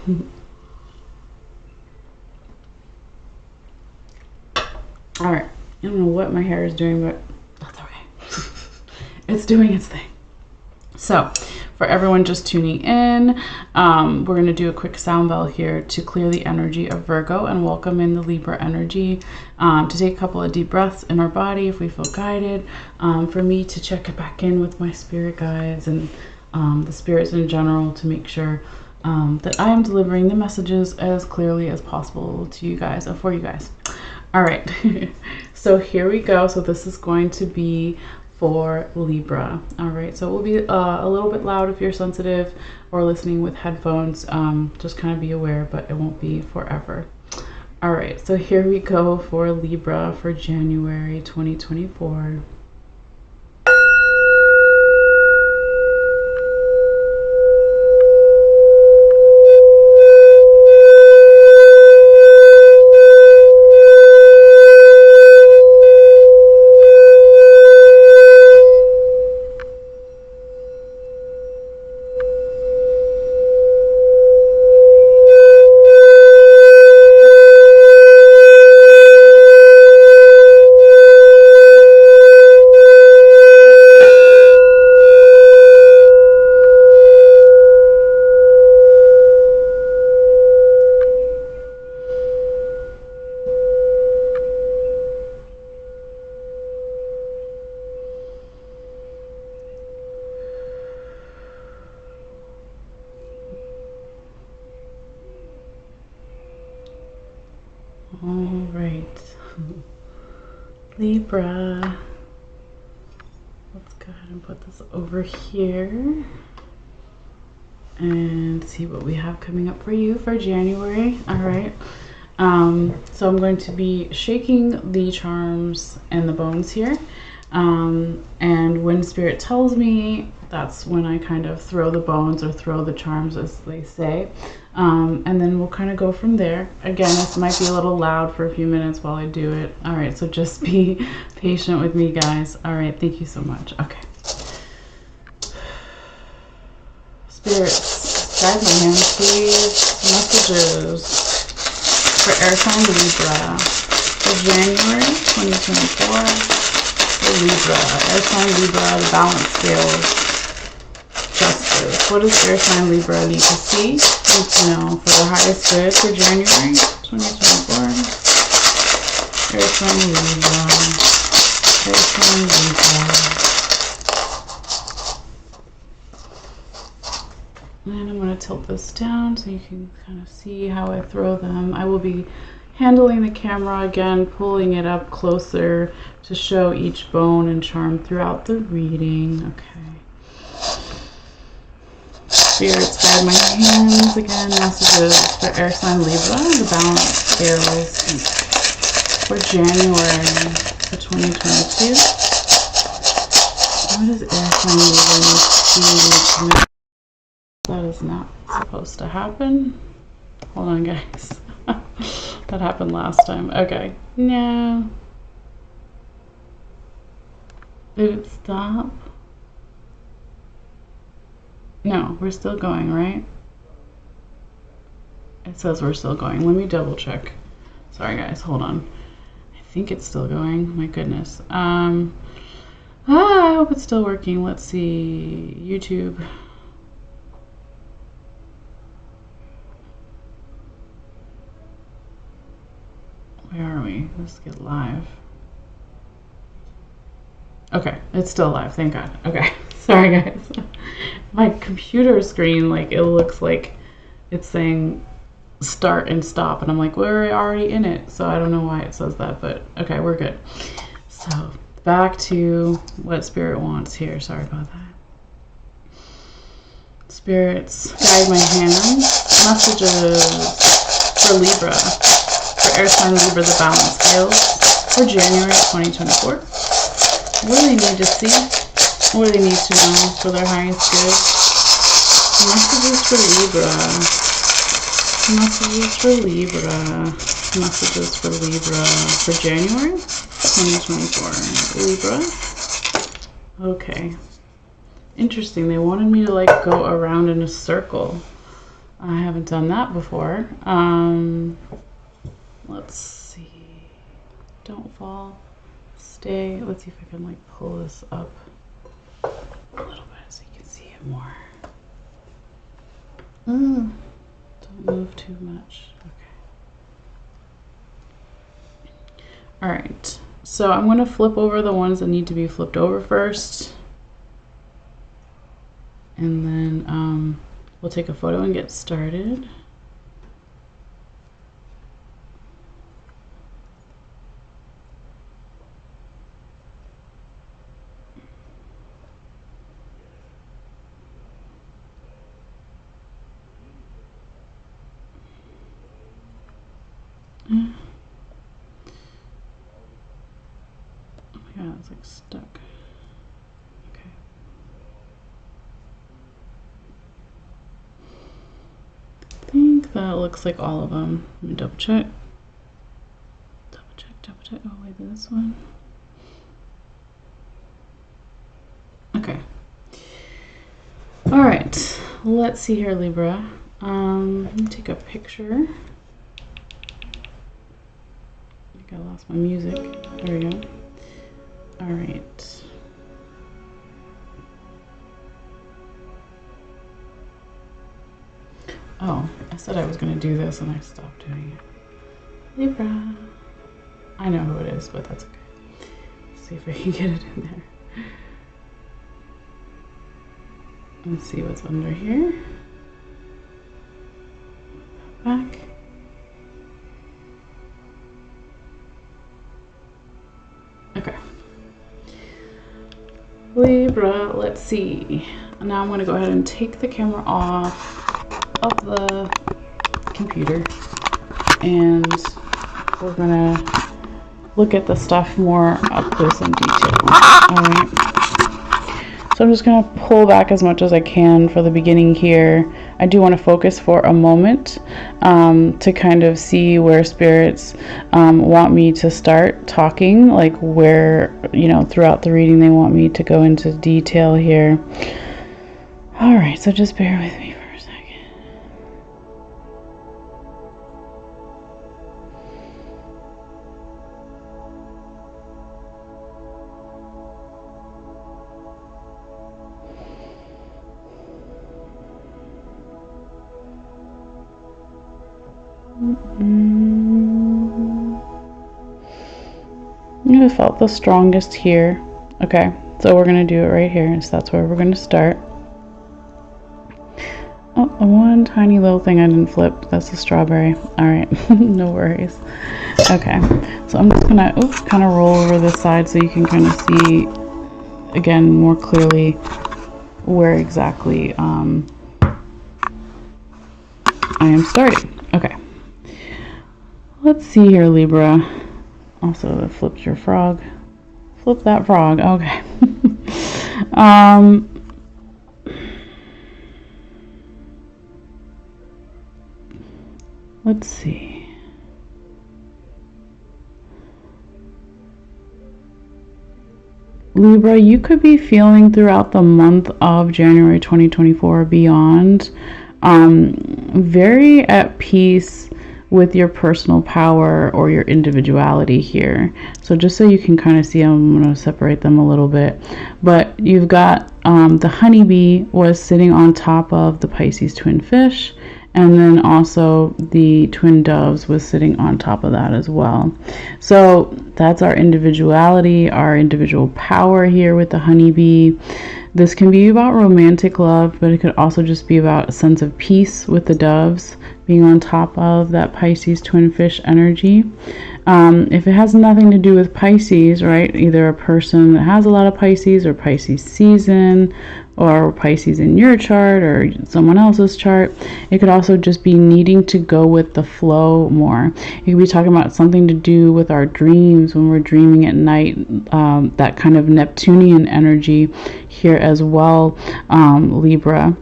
All right, I don't know what my hair is doing, but that's okay. It's doing its thing. So for everyone just tuning in, we're going to do a quick sound bell here to clear the energy of Virgo and welcome in the Libra energy, to take a couple of deep breaths in our body if we feel guided, for me to check it back in with my spirit guides and the spirits in general to make sure that I am delivering the messages as clearly as possible to you guys and for you guys. All right, so here we go. So this is going to be for Libra. All right, so it will be a little bit loud if you're sensitive or listening with headphones. Just kind of be aware, but it won't be forever. All right, so here we go for Libra for January 2024. All right, Libra, let's go ahead and put this over here and see what we have coming up for you for January. All right, so I'm going to be shaking the charms and the bones here, and when Spirit tells me, that's when I kind of throw the bones or throw the charms, as they say. And then we'll kind of go from there. Again, this might be a little loud for a few minutes while I do it. All right, so just be patient with me, guys. All right, thank you so much. Okay. Spirits, guide my hands, please. Messages. for air sign Libra for January 2024. For Libra, air sign Libra, the balance scales, justice. What does air sign Libra need to see? Need to know for the highest good for January 2024. Air sign Libra, air sign Libra. And I'm going to tilt this down so you can kind of see how I throw them. I will be handling the camera again, pulling it up closer to show each bone and charm throughout the reading. Okay. Spirits guide my hands again. Messages for air sign Libra, the balance scales for January for 2022. What does air sign Libra need to see? That is not supposed to happen. Hold on, guys. That happened last time. Okay. No. Did it stop? No, we're still going, right? It says we're still going. Let me double check. Sorry, guys. Hold on. I think it's still going. My goodness. I hope it's still working. Let's see. YouTube. Where are we? Let's get live. Okay, it's still live, thank God. Okay, sorry guys. My computer screen, like, it looks like it's saying start and stop, and I'm like, we're already in it, so I don't know why it says that, but okay, we're good. So, back to what Spirit wants here. Sorry about that. Spirits, guide my hands. Messages for Libra. For air sign Libra, the balance scales for January 2024. What do they need to see? What do they need to know for their highest good? Messages for Libra. Messages for Libra. Messages for Libra for January 2024. Libra. Okay. Interesting. They wanted me to like go around in a circle. I haven't done that before. Let's see. Don't fall. Stay. Let's see if I can like pull this up a little bit so you can see it more. Don't move too much. Okay. Alright. So I'm going to flip over the ones that need to be flipped over first. And then we'll take a photo and get started. Oh my god, it's like stuck. Okay. I think that looks like all of them. Let me double check. Double check. Oh, wait, this one. Okay. Alright. Let's see here, Libra. Let me take a picture. I lost my music. There we go. All right. Oh, I said I was going to do this and I stopped doing it. Libra. I know who it is, but that's okay. Let's see if I can get it in there. Let's see what's under here. Back. Okay. Libra, let's see. Now I'm going to go ahead and take the camera off of the computer and we're going to look at the stuff more up close and detail. Alright. So I'm just going to pull back as much as I can for the beginning here. I do want to focus for a moment to kind of see where spirits want me to start talking, like where, you know, throughout the reading they want me to go into detail here. Alright, so just bear with me for a second. You just felt the strongest here. Okay, so we're going to do it right here. So that's where we're going to start. Oh, one tiny little thing I didn't flip. That's the strawberry. All right, no worries. Okay, so I'm just going to kind of roll over this side so you can kind of see, again, more clearly where exactly I am starting. Okay, let's see here, Libra. Also, it flipped your frog. Flip that frog. Okay. Let's see. Libra, you could be feeling throughout the month of January 2024 beyond very at peace with your personal power or your individuality here. So just so you can kind of see, I'm going to separate them a little bit. But you've got the honeybee was sitting on top of the Pisces twin fish, and then also the twin doves was sitting on top of that as well. So that's our individuality, our individual power here with the honeybee. This can be about romantic love, but it could also just be about a sense of peace with the doves being on top of that Pisces twin fish energy. If it has nothing to do with Pisces, right, either a person that has a lot of Pisces or Pisces season or Pisces in your chart or someone else's chart, it could also just be needing to go with the flow more. It could be talking about something to do with our dreams when we're dreaming at night, that kind of Neptunian energy here as well, Libra.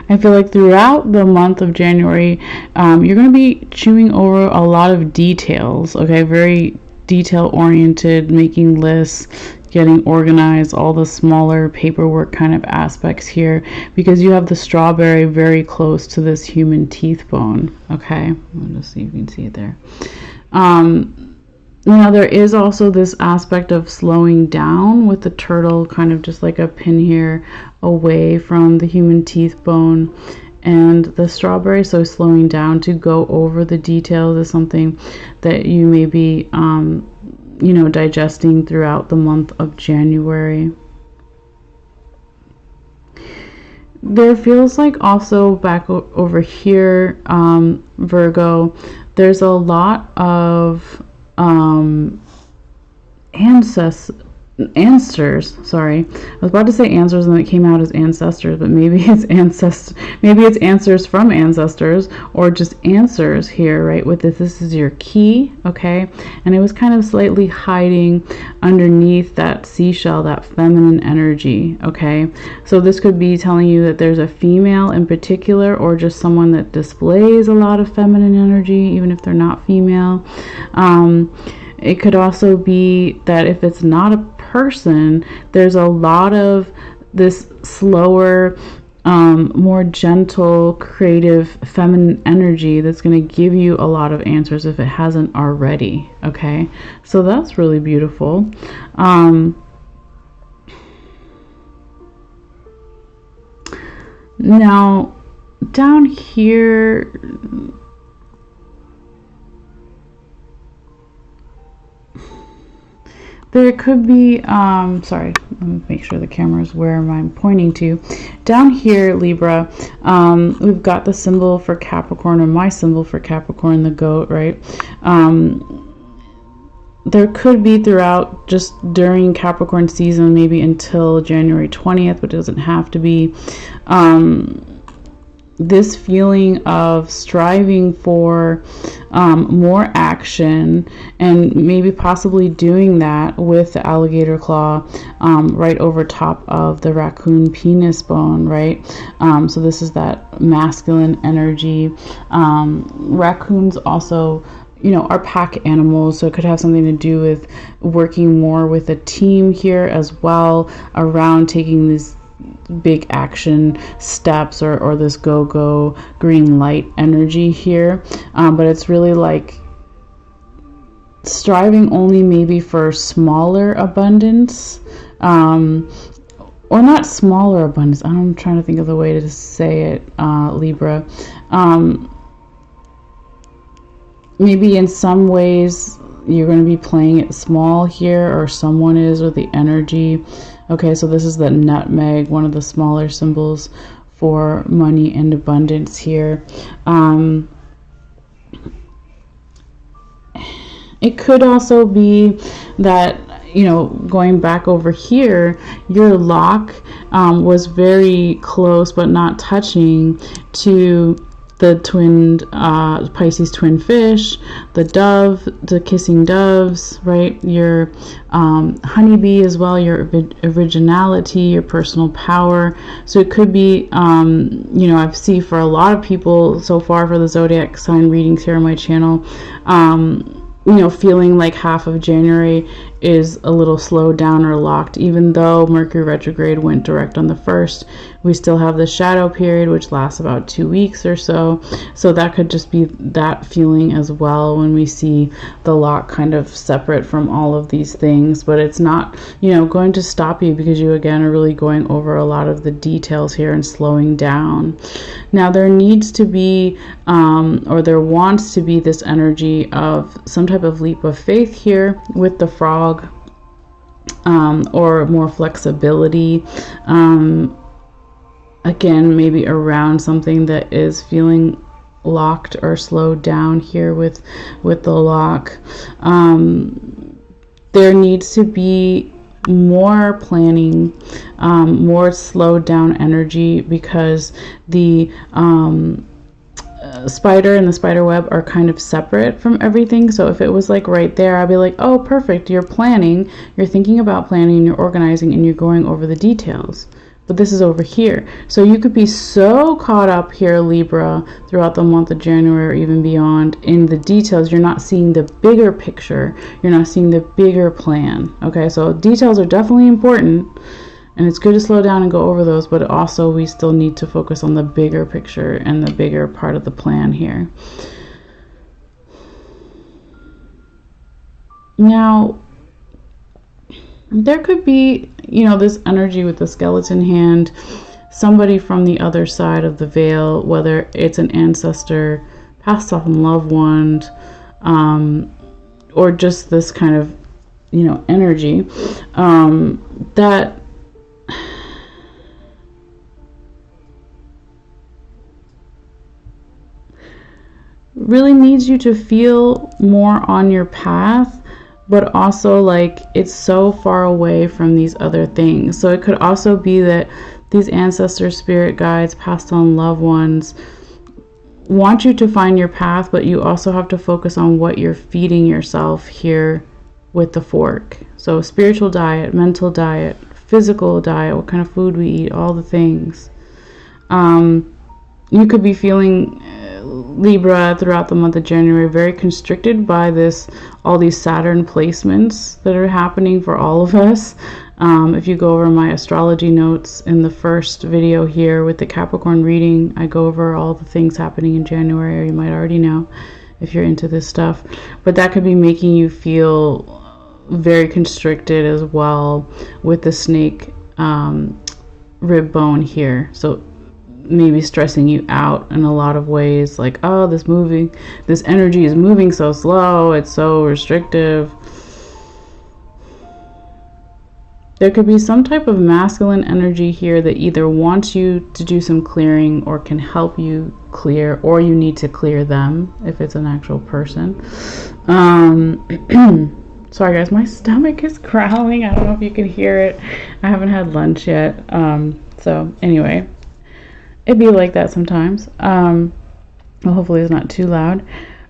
I feel like throughout the month of January, you're going to be chewing over a lot of details, okay? Very detail oriented, making lists, getting organized, all the smaller paperwork kind of aspects here, because you have the strawberry very close to this human teeth bone, okay? I'll just see if you can see it there. Now there is also this aspect of slowing down with the turtle, kind of just like a pin here away from the human teeth bone and the strawberry. So slowing down to go over the details is something that you may be, digesting throughout the month of January. There feels like also back over here, Virgo, there's a lot of ancestors, sorry. I was about to say answers and it came out as ancestors, but maybe it's answers from ancestors, or just answers here, right? With this is your key, okay? And it was kind of slightly hiding underneath that seashell, that feminine energy, okay? So this could be telling you that there's a female in particular, or just someone that displays a lot of feminine energy, even if they're not female. It could also be that if it's not a person, there's a lot of this slower, more gentle, creative, feminine energy that's going to give you a lot of answers if it hasn't already, okay? So that's really beautiful. Now, down here, there could be, sorry, let me make sure the camera is where I'm pointing to. Down here, Libra, we've got the symbol for Capricorn, or my symbol for Capricorn, the goat, right? There could be throughout, just during Capricorn season, maybe until January 20th, but it doesn't have to be, this feeling of striving for more action, and maybe possibly doing that with the alligator claw right over top of the raccoon penis bone, right? So this is that masculine energy. Raccoons also, are pack animals, so it could have something to do with working more with a team here as well, around taking these big action steps, or this go green light energy here, but it's really like striving only maybe for smaller abundance, or not smaller abundance. I'm trying to think of the way to say it, Libra. Maybe in some ways you're going to be playing it small here, or someone is with the energy. Okay, so this is the nutmeg, one of the smaller symbols for money and abundance here. It could also be that, you know, going back over here, your lock was very close but not touching to the twin Pisces twin fish, the dove, the kissing doves, right? Your honeybee as well, your originality, your personal power. So it could be, you know, I've seen for a lot of people so far for the zodiac sign readings here on my channel, you know, feeling like half of January is a little slowed down or locked. Even though Mercury retrograde went direct on the 1st, we still have the shadow period, which lasts about 2 weeks or so. So that could just be that feeling as well when we see the lock kind of separate from all of these things. But it's not, you know, going to stop you, because you again are really going over a lot of the details here and slowing down. Now there needs to be, or there wants to be, this energy of some type of leap of faith here with the frog, or more flexibility. Again, maybe around something that is feeling locked or slowed down here with the lock. There needs to be more planning, more slowed down energy, because the spider and the spider web are kind of separate from everything. So if it was like right there, I'd be like, oh, perfect, you're planning, you're thinking about planning, and you're organizing, and you're going over the details. But this is over here. So you could be so caught up here, Libra, throughout the month of January or even beyond in the details, you're not seeing the bigger picture. You're not seeing the bigger plan. Okay, so details are definitely important, and it's good to slow down and go over those, but also we still need to focus on the bigger picture and the bigger part of the plan here. Now, there could be, you know, this energy with the skeleton hand, somebody from the other side of the veil, whether it's an ancestor, passed on loved one, or just this kind of, you know, energy that really needs you to feel more on your path, but also like it's so far away from these other things. So it could also be that these ancestor spirit guides, passed on loved ones, want you to find your path, but you also have to focus on what you're feeding yourself here with the fork. So spiritual diet, mental diet, physical diet, what kind of food we eat, all the things. You could be feeling, Libra, throughout the month of January, very constricted by all these Saturn placements that are happening for all of us. If you go over my astrology notes in the first video here with the Capricorn reading, I go over all the things happening in January, or you might already know if you're into this stuff. But that could be making you feel very constricted as well with the snake rib bone here. So maybe stressing you out in a lot of ways, like, oh, this energy is moving so slow, it's so restrictive. There could be some type of masculine energy here that either wants you to do some clearing or can help you clear, or you need to clear them if it's an actual person. Sorry guys, my stomach is growling. I don't know if you can hear it. I haven't had lunch yet. So anyway, it'd be like that sometimes. Well, hopefully it's not too loud.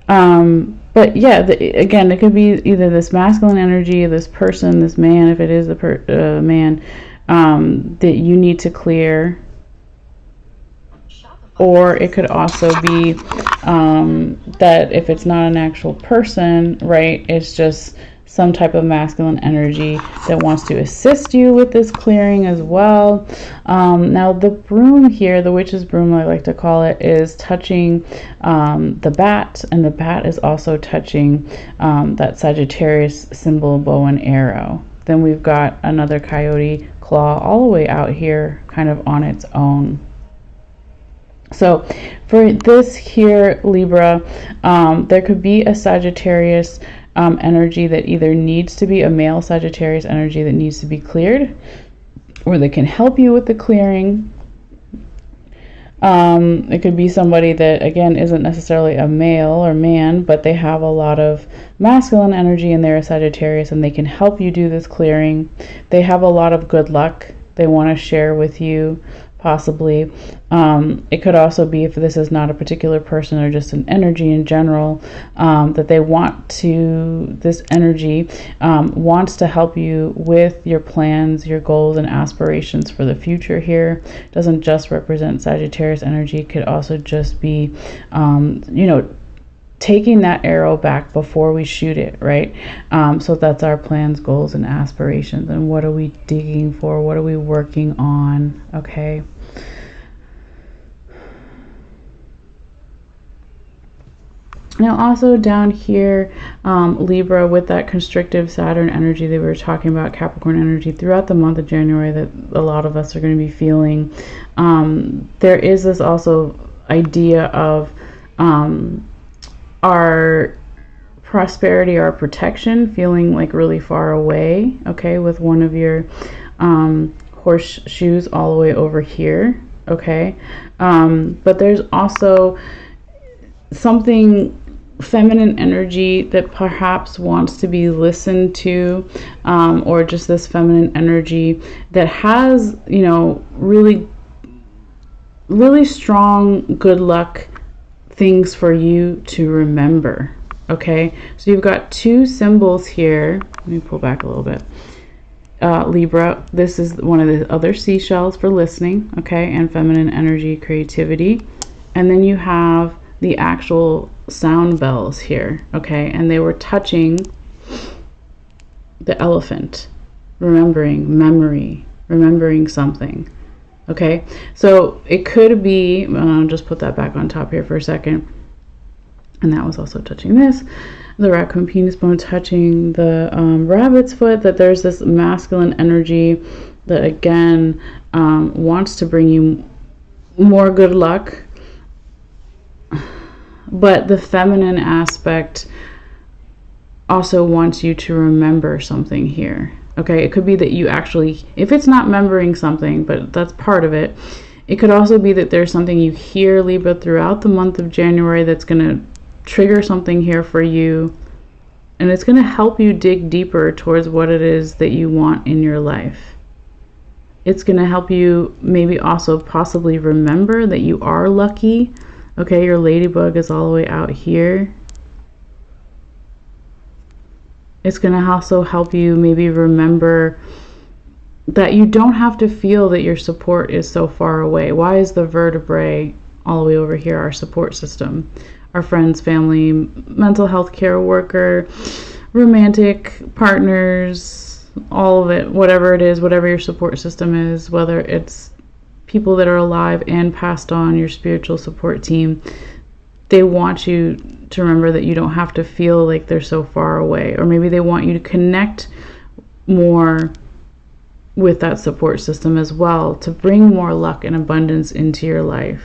But yeah, again, it could be either this masculine energy, this person, this man, if it is the man, that you need to clear. Or it could also be that if it's not an actual person, right, it's just some type of masculine energy that wants to assist you with this clearing as well. Now the broom here, the witch's broom I like to call it, is touching the bat, and the bat is also touching that Sagittarius symbol, bow and arrow. Then we've got another coyote claw all the way out here, kind of on its own. So for this here, Libra, there could be a Sagittarius energy that either needs to be a male Sagittarius energy that needs to be cleared, or that can help you with the clearing. It could be somebody that, again, isn't necessarily a male or man, but they have a lot of masculine energy and they're a Sagittarius, and they can help you do this clearing. They have a lot of good luck they want to share with you, possibly. It could also be, if this is not a particular person or just an energy in general, that they want to, this energy wants to help you with your plans, your goals, and aspirations for the future here. It doesn't just represent Sagittarius energy. It could also just be, you know, taking that arrow back before we shoot it, right? So that's our plans, goals, and aspirations. And what are we digging for? What are we working on? Okay. Now also down here, Libra, with that constrictive Saturn energy that we were talking about, Capricorn energy, throughout the month of January that a lot of us are going to be feeling, there is this also idea of our prosperity, our protection, feeling like really far away, okay, with one of your horseshoes all the way over here, okay. But there's also something feminine energy that perhaps wants to be listened to, or just this feminine energy that has, you know, really strong good luck things for you to remember. Okay, so you've got two symbols here. Let me pull back a little bit. Libra, this is one of the other seashells for listening, okay, and feminine energy, creativity. And then you have the actual sound bells here, okay, and they were touching the elephant, remembering, memory, remembering something. Okay, so it could be, I'll just put that back on top here for a second, and that was also touching this, the raccoon penis bone touching the rabbit's foot, that there's this masculine energy that, again, wants to bring you more good luck, but the feminine aspect also wants you to remember something here. Okay, it could be that you actually, if it's not remembering something, but that's part of it, it could also be that there's something you hear, Libra, throughout the month of January that's going to trigger something here for you, and it's going to help you dig deeper towards what it is that you want in your life. It's going to help you maybe also possibly remember that you are lucky. Okay, your ladybug is all the way out here. It's going to also help you maybe remember that you don't have to feel that your support is so far away. Why is the vertebrae all the way over here our support system? Our friends, family, mental health care worker, romantic partners, all of it, whatever it is, whatever your support system is, whether it's people that are alive and passed on, your spiritual support team, they want you to remember that you don't have to feel like they're so far away, or maybe they want you to connect more with that support system as well, to bring more luck and abundance into your life,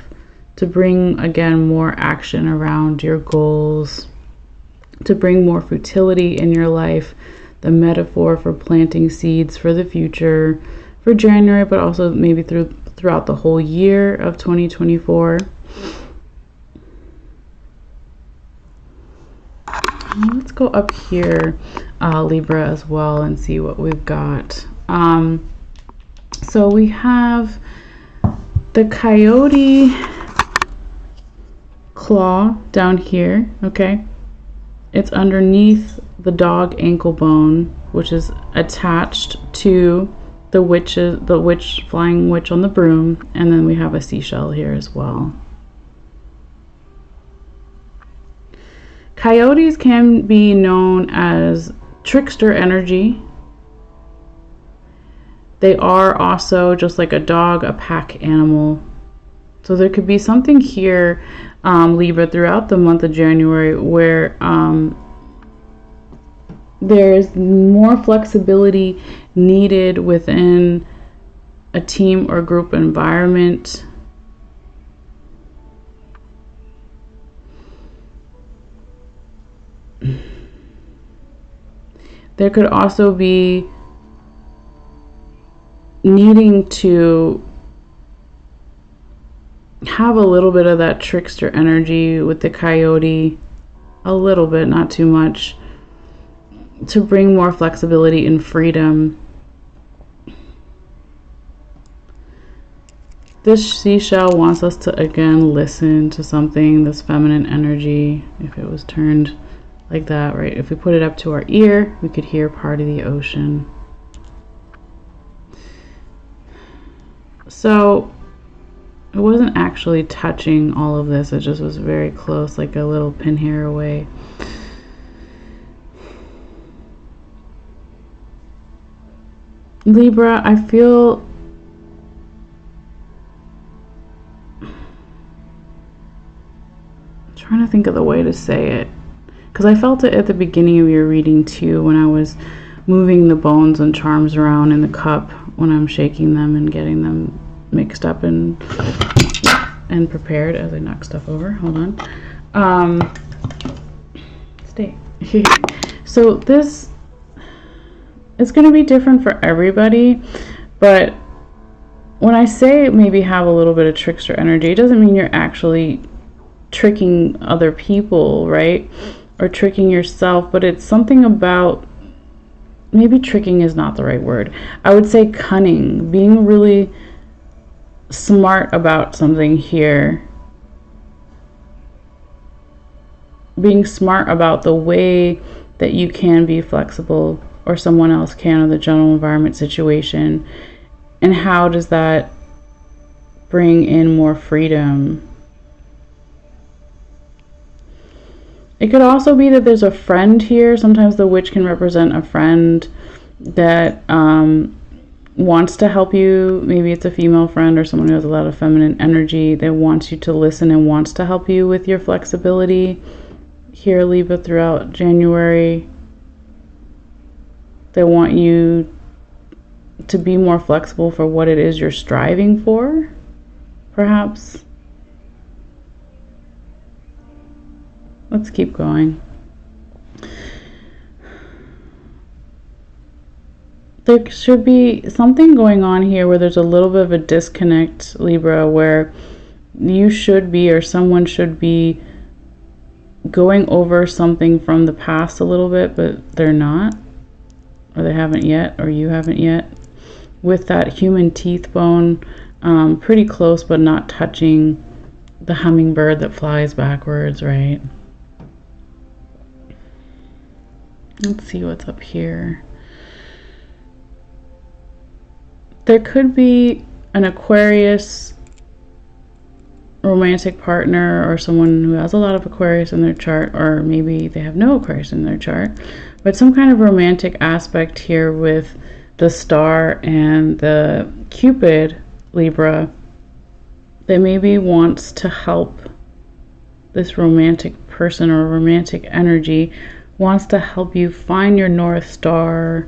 to bring, again, more action around your goals, to bring more fertility in your life, the metaphor for planting seeds for the future, for January, but also maybe throughout the whole year of 2024. Let's go up here, Libra, as well, and see what we've got. So we have the coyote claw down here, okay? It's underneath the dog ankle bone, which is attached to the witch, flying witch on the broom, and then we have a seashell here as well. Coyotes can be known as trickster energy. They are also, just like a dog, a pack animal. So there could be something here, Libra, throughout the month of January where there's more flexibility needed within a team or group environment. There could also be needing to have a little bit of that trickster energy with the coyote, a little bit, not too much, to bring more flexibility and freedom. This seashell wants us to again listen to something, this feminine energy. If it was turned like that, right? If we put it up to our ear, we could hear part of the ocean. So it wasn't actually touching all of this, it just was very close, like a little pin hair away. Libra, I feel I'm trying to think of the way to say it, because I felt it at the beginning of your reading too, when I was moving the bones and charms around in the cup, when I'm shaking them and getting them mixed up and prepared as I knock stuff over. Hold on. Stay. So this is going to be different for everybody, but when I say maybe have a little bit of trickster energy, it doesn't mean you're actually tricking other people, right? Or tricking yourself, but it's something about, maybe tricking is not the right word. I would say cunning, being really smart about something here. Being smart about the way that you can be flexible, or someone else can, in the general environment situation. And how does that bring in more freedom? It could also be that there's a friend here. Sometimes the witch can represent a friend that wants to help you. Maybe it's a female friend or someone who has a lot of feminine energy that wants you to listen and wants to help you with your flexibility here, Libra, throughout January. They want you to be more flexible for what it is you're striving for, perhaps. Let's keep going. There should be something going on here where there's a little bit of a disconnect, Libra, where you should be, or someone should be, going over something from the past a little bit, but they're not, or they haven't yet, or you haven't yet, with that human teeth bone pretty close but not touching the hummingbird that flies backwards, right? Let's see what's up here. There could be an Aquarius romantic partner, or someone who has a lot of Aquarius in their chart, or maybe they have no Aquarius in their chart, but some kind of romantic aspect here with the star and the Cupid, Libra, that maybe wants to help this romantic person or romantic energy, wants to help you find your North Star.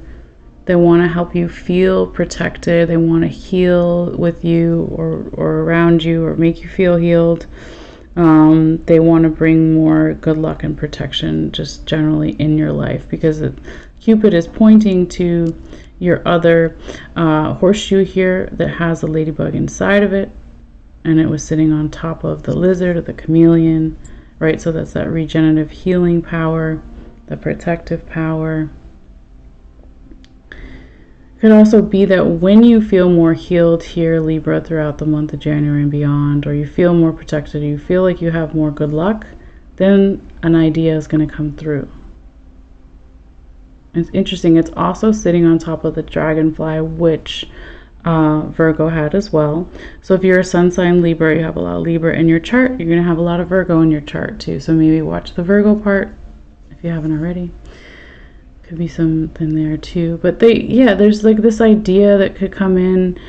They want to help you feel protected. They want to heal with you, or around you, or make you feel healed. They want to bring more good luck and protection just generally in your life, because Cupid is pointing to your other horseshoe here that has a ladybug inside of it, and it was sitting on top of the lizard or the chameleon, right? So that's that regenerative healing power, the protective power. Could also be that when you feel more healed here, Libra, throughout the month of January and beyond, or you feel more protected, you feel like you have more good luck, then an idea is going to come through. It's interesting, it's also sitting on top of the dragonfly, which Virgo had as well. So if you're a sun sign Libra, you have a lot of Libra in your chart, you're going to have a lot of Virgo in your chart too. So maybe watch the Virgo part if you haven't already. Could be something there too, but there's like this idea that could come in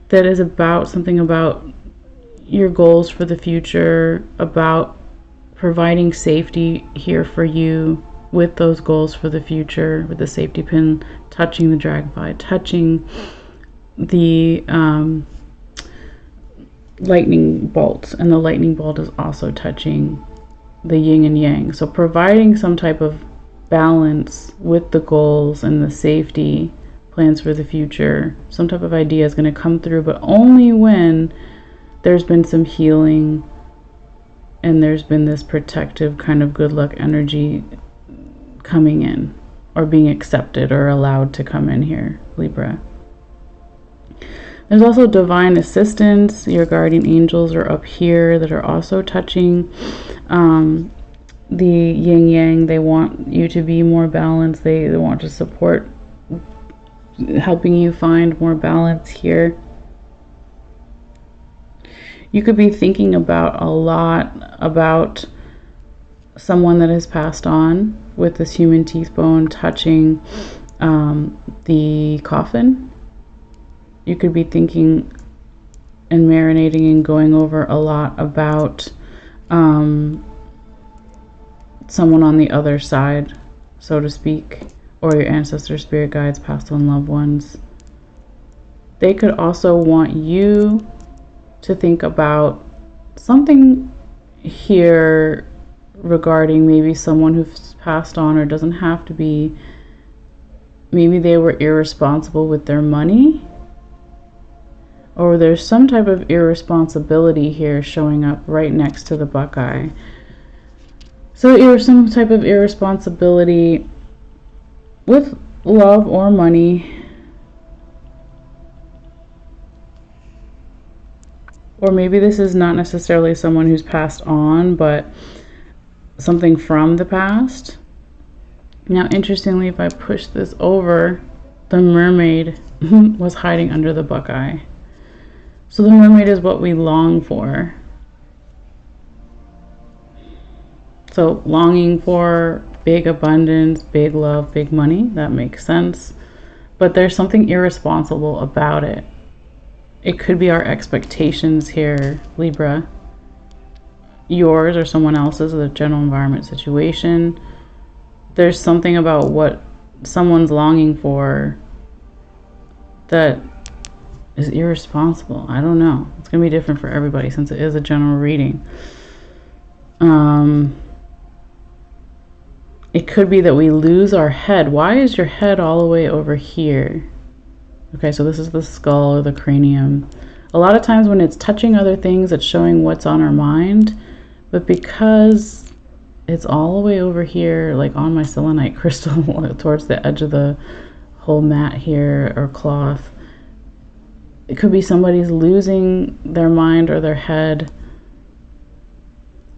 that is about something about your goals for the future, about providing safety here for you with those goals for the future, with the safety pin touching the dragonfly, touching the lightning bolt, and the lightning bolt is also touching the yin and yang. So providing some type of balance with the goals and the safety plans for the future. Some type of idea is going to come through, but only when there's been some healing and there's been this protective kind of good luck energy coming in, or being accepted or allowed to come in here, Libra. There's also divine assistance. Your guardian angels are up here that are also touching the yin yang. They want you to be more balanced. They want to support, helping you find more balance here. You could be thinking about a lot about someone that has passed on, with this human teeth bone touching the coffin. You could be thinking and marinating and going over a lot about someone on the other side, so to speak, or your ancestors, spirit guides, past on loved ones. They could also want you to think about something here regarding maybe someone who's passed on, or doesn't have to be. Maybe they were irresponsible with their money, or there's some type of irresponsibility here showing up right next to the Buckeye. So there's some type of irresponsibility with love or money. Or maybe this is not necessarily someone who's passed on, but something from the past. Now, interestingly, if I push this over, the mermaid was hiding under the Buckeye. So the mermaid is what we long for. So longing for big abundance, big love, big money, that makes sense. But there's something irresponsible about it. It could be our expectations here, Libra. Yours or someone else's, the general environment situation. There's something about what someone's longing for that is irresponsible. I don't know. It's going to be different for everybody since it is a general reading. It could be that we lose our head. Why is your head all the way over here? Okay, so this is the skull or the cranium. A lot of times when it's touching other things, it's showing what's on our mind. But because it's all the way over here, like on my selenite crystal, towards the edge of the whole mat here, or cloth, it could be somebody's losing their mind or their head.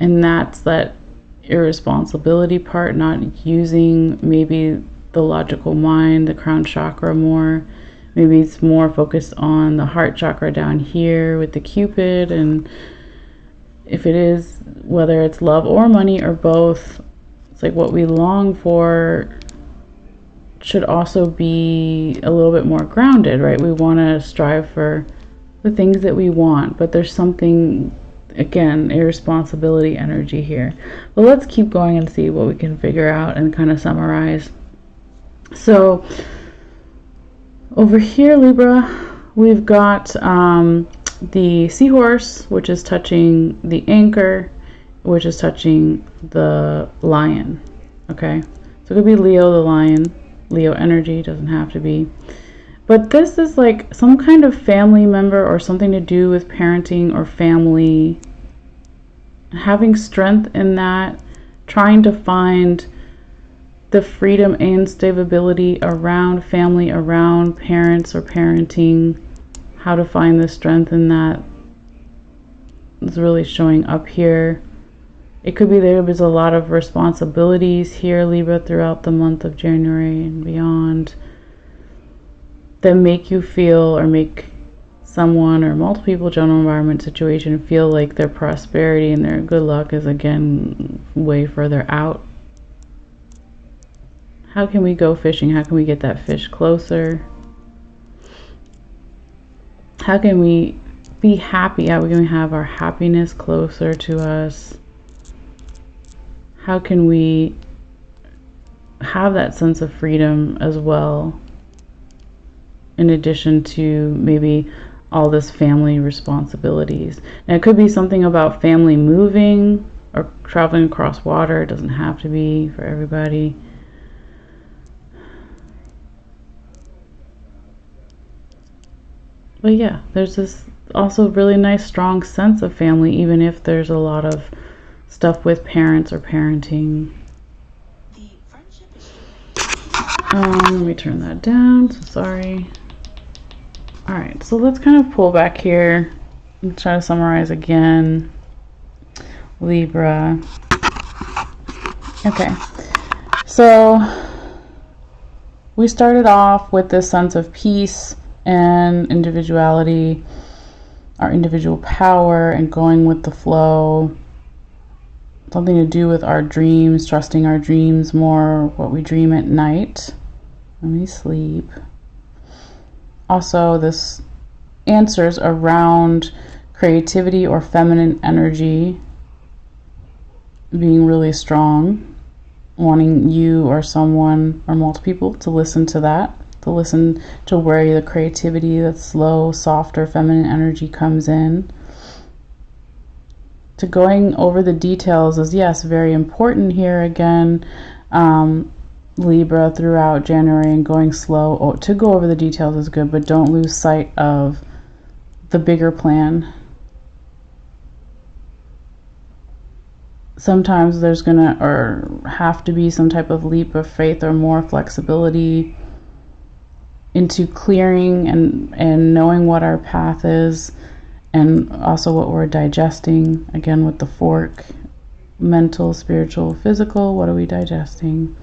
And that's that irresponsibility part, not using maybe the logical mind, the crown chakra more. Maybe it's more focused on the heart chakra down here with the Cupid. And if it is, whether it's love or money or both, it's like what we long for should also be a little bit more grounded, right? We want to strive for the things that we want, but there's something, again, irresponsibility energy here. But let's keep going and see what we can figure out and kind of summarize. So over here, Libra, we've got the seahorse, which is touching the anchor, which is touching the lion. Okay, so it could be Leo the lion, Leo energy, doesn't have to be. But this is like some kind of family member or something to do with parenting or family. Having strength in that, trying to find the freedom and stability around family, around parents or parenting, how to find the strength in that is really showing up here. It could be there's a lot of responsibilities here, Libra, throughout the month of January and beyond that make you feel, or make someone or multiple people, general environment situation, feel like their prosperity and their good luck is again way further out. How can we go fishing? How can we get that fish closer? How can we be happy? How can we have our happiness closer to us? How can we have that sense of freedom as well? in addition to maybe all this family responsibilities. And it could be something about family moving or traveling across water. It doesn't have to be for everybody. But yeah, there's this also really nice strong sense of family, even if there's a lot of stuff with parents or parenting. Let me turn that down. So sorry. Alright, so let's kind of pull back here and try to summarize again. Libra. Okay, so we started off with this sense of peace and individuality, our individual power, and going with the flow. Something to do with our dreams, trusting our dreams more, what we dream at night when we sleep. Also, this answers around creativity or feminine energy being really strong, wanting you or someone or multiple people to listen to that, to listen to where the creativity, that slow, softer, feminine energy comes in. To going over the details is, yes, very important here again. Libra throughout January, and going slow to go over the details is good, but don't lose sight of the bigger plan. Sometimes there's gonna or have to be some type of leap of faith or more flexibility into clearing and knowing what our path is, and also what we're digesting, again with the fork, mental, spiritual, physical. What are we digesting?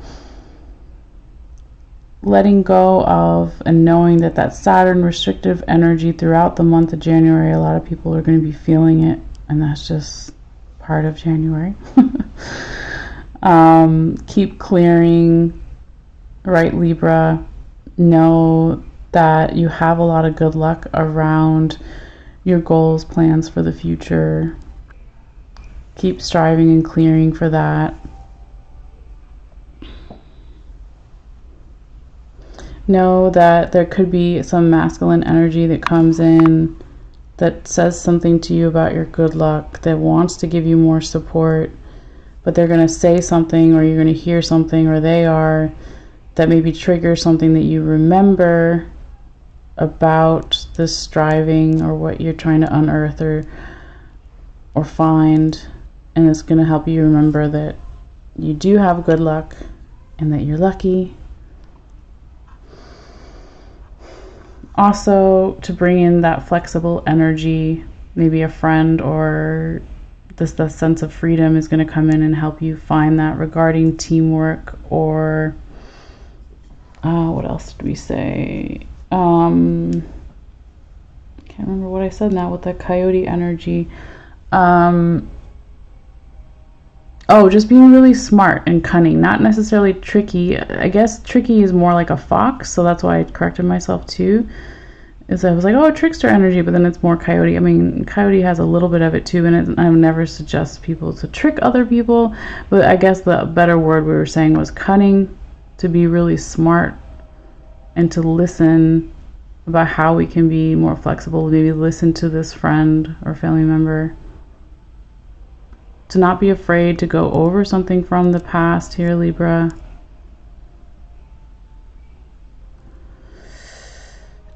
Letting go of and knowing that that Saturn restrictive energy throughout the month of January, a lot of people are going to be feeling it, and that's just part of January. Keep clearing, right, Libra? Know that you have a lot of good luck around your goals, plans for the future. Keep striving and clearing for that. Know that there could be some masculine energy that comes in that says something to you about your good luck, that wants to give you more support, but they're going to say something, or you're going to hear something, or they are, that maybe triggers something that you remember about this striving or what you're trying to unearth or find, and it's going to help you remember that you do have good luck and that you're lucky. Also, to bring in that flexible energy, maybe a friend or the sense of freedom is going to come in and help you find that regarding teamwork, or what else did we say? Can't remember what I said now with that coyote energy. Just being really smart and cunning, not necessarily tricky. I guess tricky is more like a fox, so that's why I corrected myself too. Is I was like, oh, trickster energy, but then it's more coyote. I mean, coyote has a little bit of it too, and I would never suggest people to trick other people, but I guess the better word we were saying was cunning, to be really smart and to listen about how we can be more flexible. Maybe listen to this friend or family member. To not be afraid to go over something from the past here, Libra.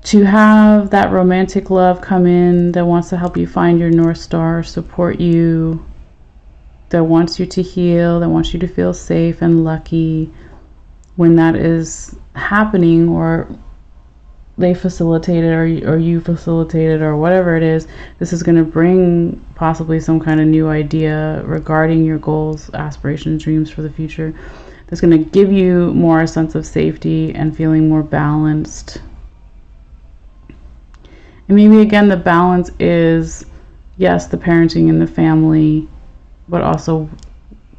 To have that romantic love come in that wants to help you find your North Star, support you, that wants you to heal, that wants you to feel safe and lucky. When that is happening, or they facilitate it, or you facilitate it, or whatever it is, this is going to bring possibly some kind of new idea regarding your goals, aspirations, dreams for the future. That's going to give you more a sense of safety and feeling more balanced. And maybe again, the balance is, yes, the parenting and the family, but also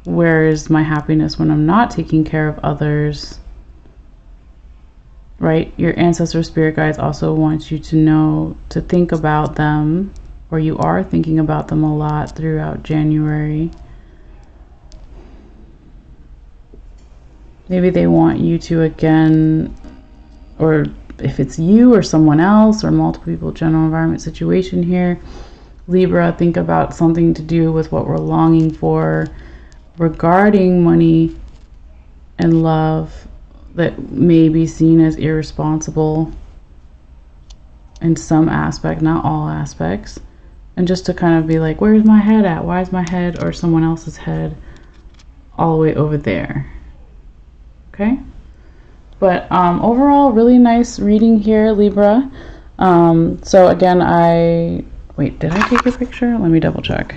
where is my happiness when I'm not taking care of others? Right? Your ancestor spirit guides also want you to know to think about them, or you are thinking about them a lot throughout January. Maybe they want you to again, or if it's you or someone else or multiple people, general environment situation here. Libra, think about something to do with what we're longing for regarding money and love that may be seen as irresponsible in some aspect, not all aspects. And just to kind of be like, where's my head at? Why is my head or someone else's head all the way over there? Okay. But overall, really nice reading here, Libra. So again, wait, did I take your picture? Let me double check.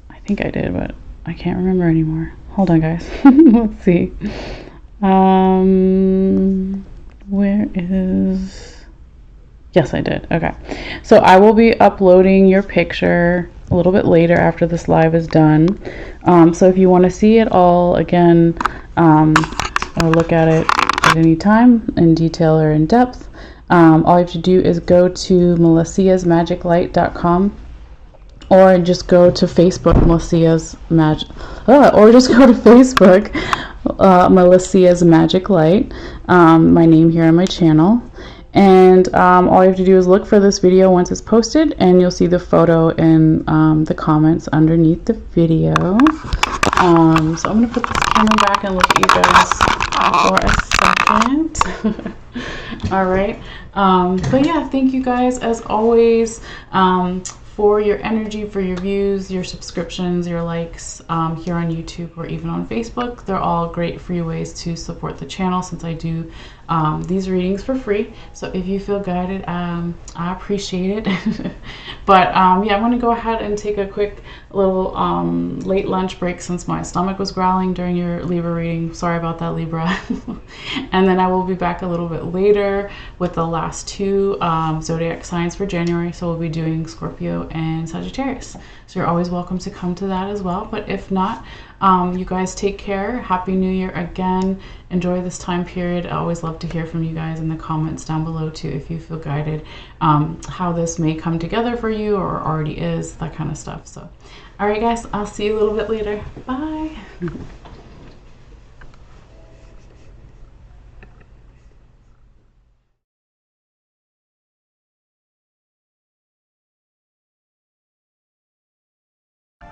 I think I did, but I can't remember anymore. Hold on, guys. Let's see. Where is... Yes, I did. Okay. So I will be uploading your picture a little bit later after this live is done. So if you want to see it all again, or look at it at any time in detail or in depth, all you have to do is go to malesseasmagiclight.com, or just go to Facebook, or just go to Facebook, Malessea's Magic Light, my name here on my channel. And all you have to do is look for this video once it's posted, and you'll see the photo in the comments underneath the video. So I'm going to put this camera back and look at you guys for a second. All right. But yeah, thank you guys as always for your energy, for your views, your subscriptions, your likes here on YouTube or even on Facebook. They're all great free ways to support the channel, since I do these readings for free. So if you feel guided, I appreciate it. But yeah, I'm going to go ahead and take a quick little late lunch break, since my stomach was growling during your Libra reading. Sorry about that, Libra. And then I will be back a little bit later with the last two zodiac signs for January. So we'll be doing Scorpio and Sagittarius. So you're always welcome to come to that as well. But if not, you guys take care. Happy New Year again. Enjoy this time period. I always love to hear from you guys in the comments down below too, if you feel guided, how this may come together for you or already is, that kind of stuff. So all right guys, I'll see you a little bit later. Bye.